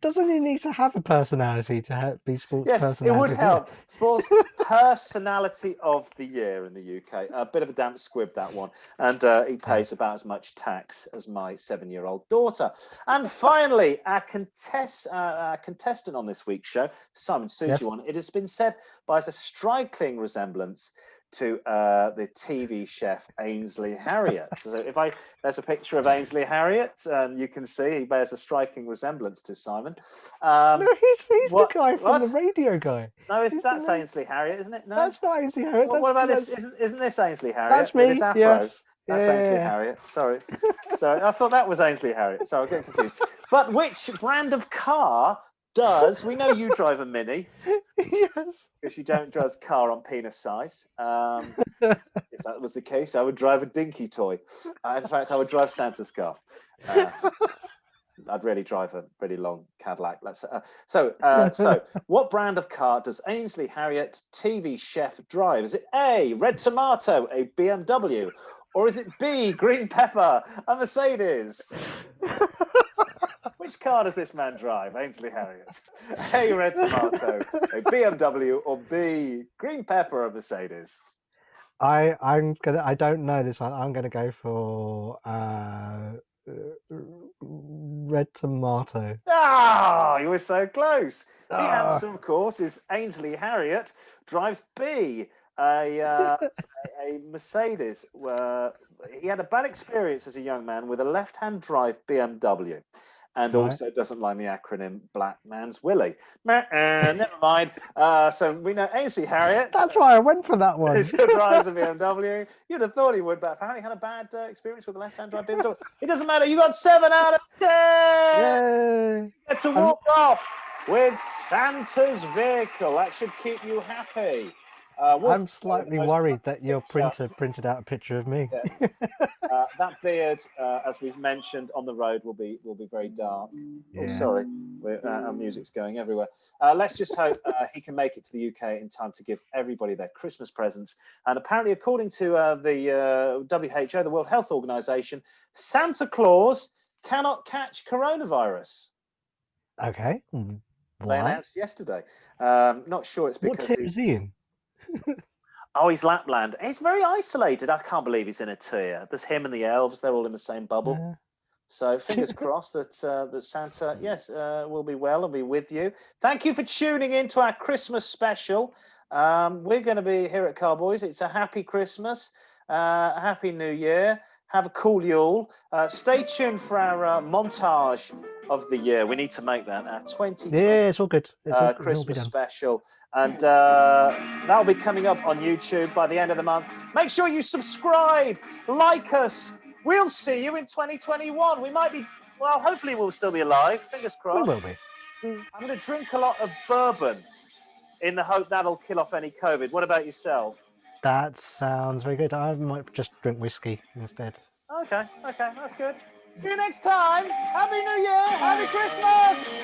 Doesn't he need to have a personality to be Sports Personality? Yes, it would help. Sports Personality of the Year in the UK. A bit of a damp squib, that one. And he pays about as much tax as my 7-year-old daughter. And finally, our contestant on this week's show, Simon Sujuwan, it has been said by us a striking resemblance to the TV chef Ainsley Harriott. So there's a picture of Ainsley Harriott, and you can see he bears a striking resemblance to Simon. No, he's the guy from the radio guy. No, that's Ainsley Harriott, isn't it? No, that's not Ainsley Harriott. What about this? Isn't this Ainsley Harriott? That's me. Yes. That's Ainsley Harriott. Sorry, I thought that was Ainsley Harriott. So I'm getting confused. But which brand of car we know you drive a Mini? Yes. Because you don't drive a car on penis size. If that was the case, I would drive a dinky toy. In fact, I would drive Santa's car. I'd really drive a really long Cadillac. So, what brand of car does Ainsley Harriott, TV chef, drive? Is it A, red tomato, a BMW, or is it B, green pepper, a Mercedes? Which car does this man drive, Ainsley Harriott? A, red tomato, a BMW, or B, green pepper, or a Mercedes? I don't know this one. I'm gonna go for red tomato. You were so close. The answer, of course, is Ainsley Harriott drives B, a Mercedes. He had a bad experience as a young man with a left-hand drive BMW, and Right. also doesn't like the acronym Black Man's Willie. Never mind. So we know Ainsley Harriott. That's why I went for that one. Who drives a BMW. You'd have thought he would, but apparently had a bad experience with a left-hand drive BMW. It doesn't matter. You got 7 out of 10. Yay! You get to walk off with Santa's vehicle. That should keep you happy. I'm slightly worried that your printer printed out a picture of me. Yes. That beard, as we've mentioned, on the road will be very dark. Yeah. Oh, sorry, our music's going everywhere. Let's just hope he can make it to the UK in time to give everybody their Christmas presents. And apparently, according to the WHO, the World Health Organization, Santa Claus cannot catch coronavirus. Okay. They Why? announced yesterday. Not sure it's because. What tip is he in? Oh, he's Lapland. He's very isolated. I can't believe he's in a tier. There's him and the elves. They're all in the same bubble. Yeah. So fingers crossed that that Santa, yes, will be well and be with you. Thank you for tuning in to our Christmas special. We're going to be here at Car-Boyz. It's a happy Christmas, a happy New Year. Have a cool Yule. Stay tuned for our montage of the year. We need to make that our 2020 Yeah, it's all good. It's all Christmas special. And that'll be coming up on YouTube by the end of the month. Make sure you subscribe, like us. We'll see you in 2021. We might be, well, hopefully we'll still be alive. Fingers crossed. We will be. I'm going to drink a lot of bourbon in the hope that'll kill off any COVID. What about yourself? That sounds very good. I might just drink whiskey instead. Okay, that's good. See you next time. Happy New Year. Happy Christmas.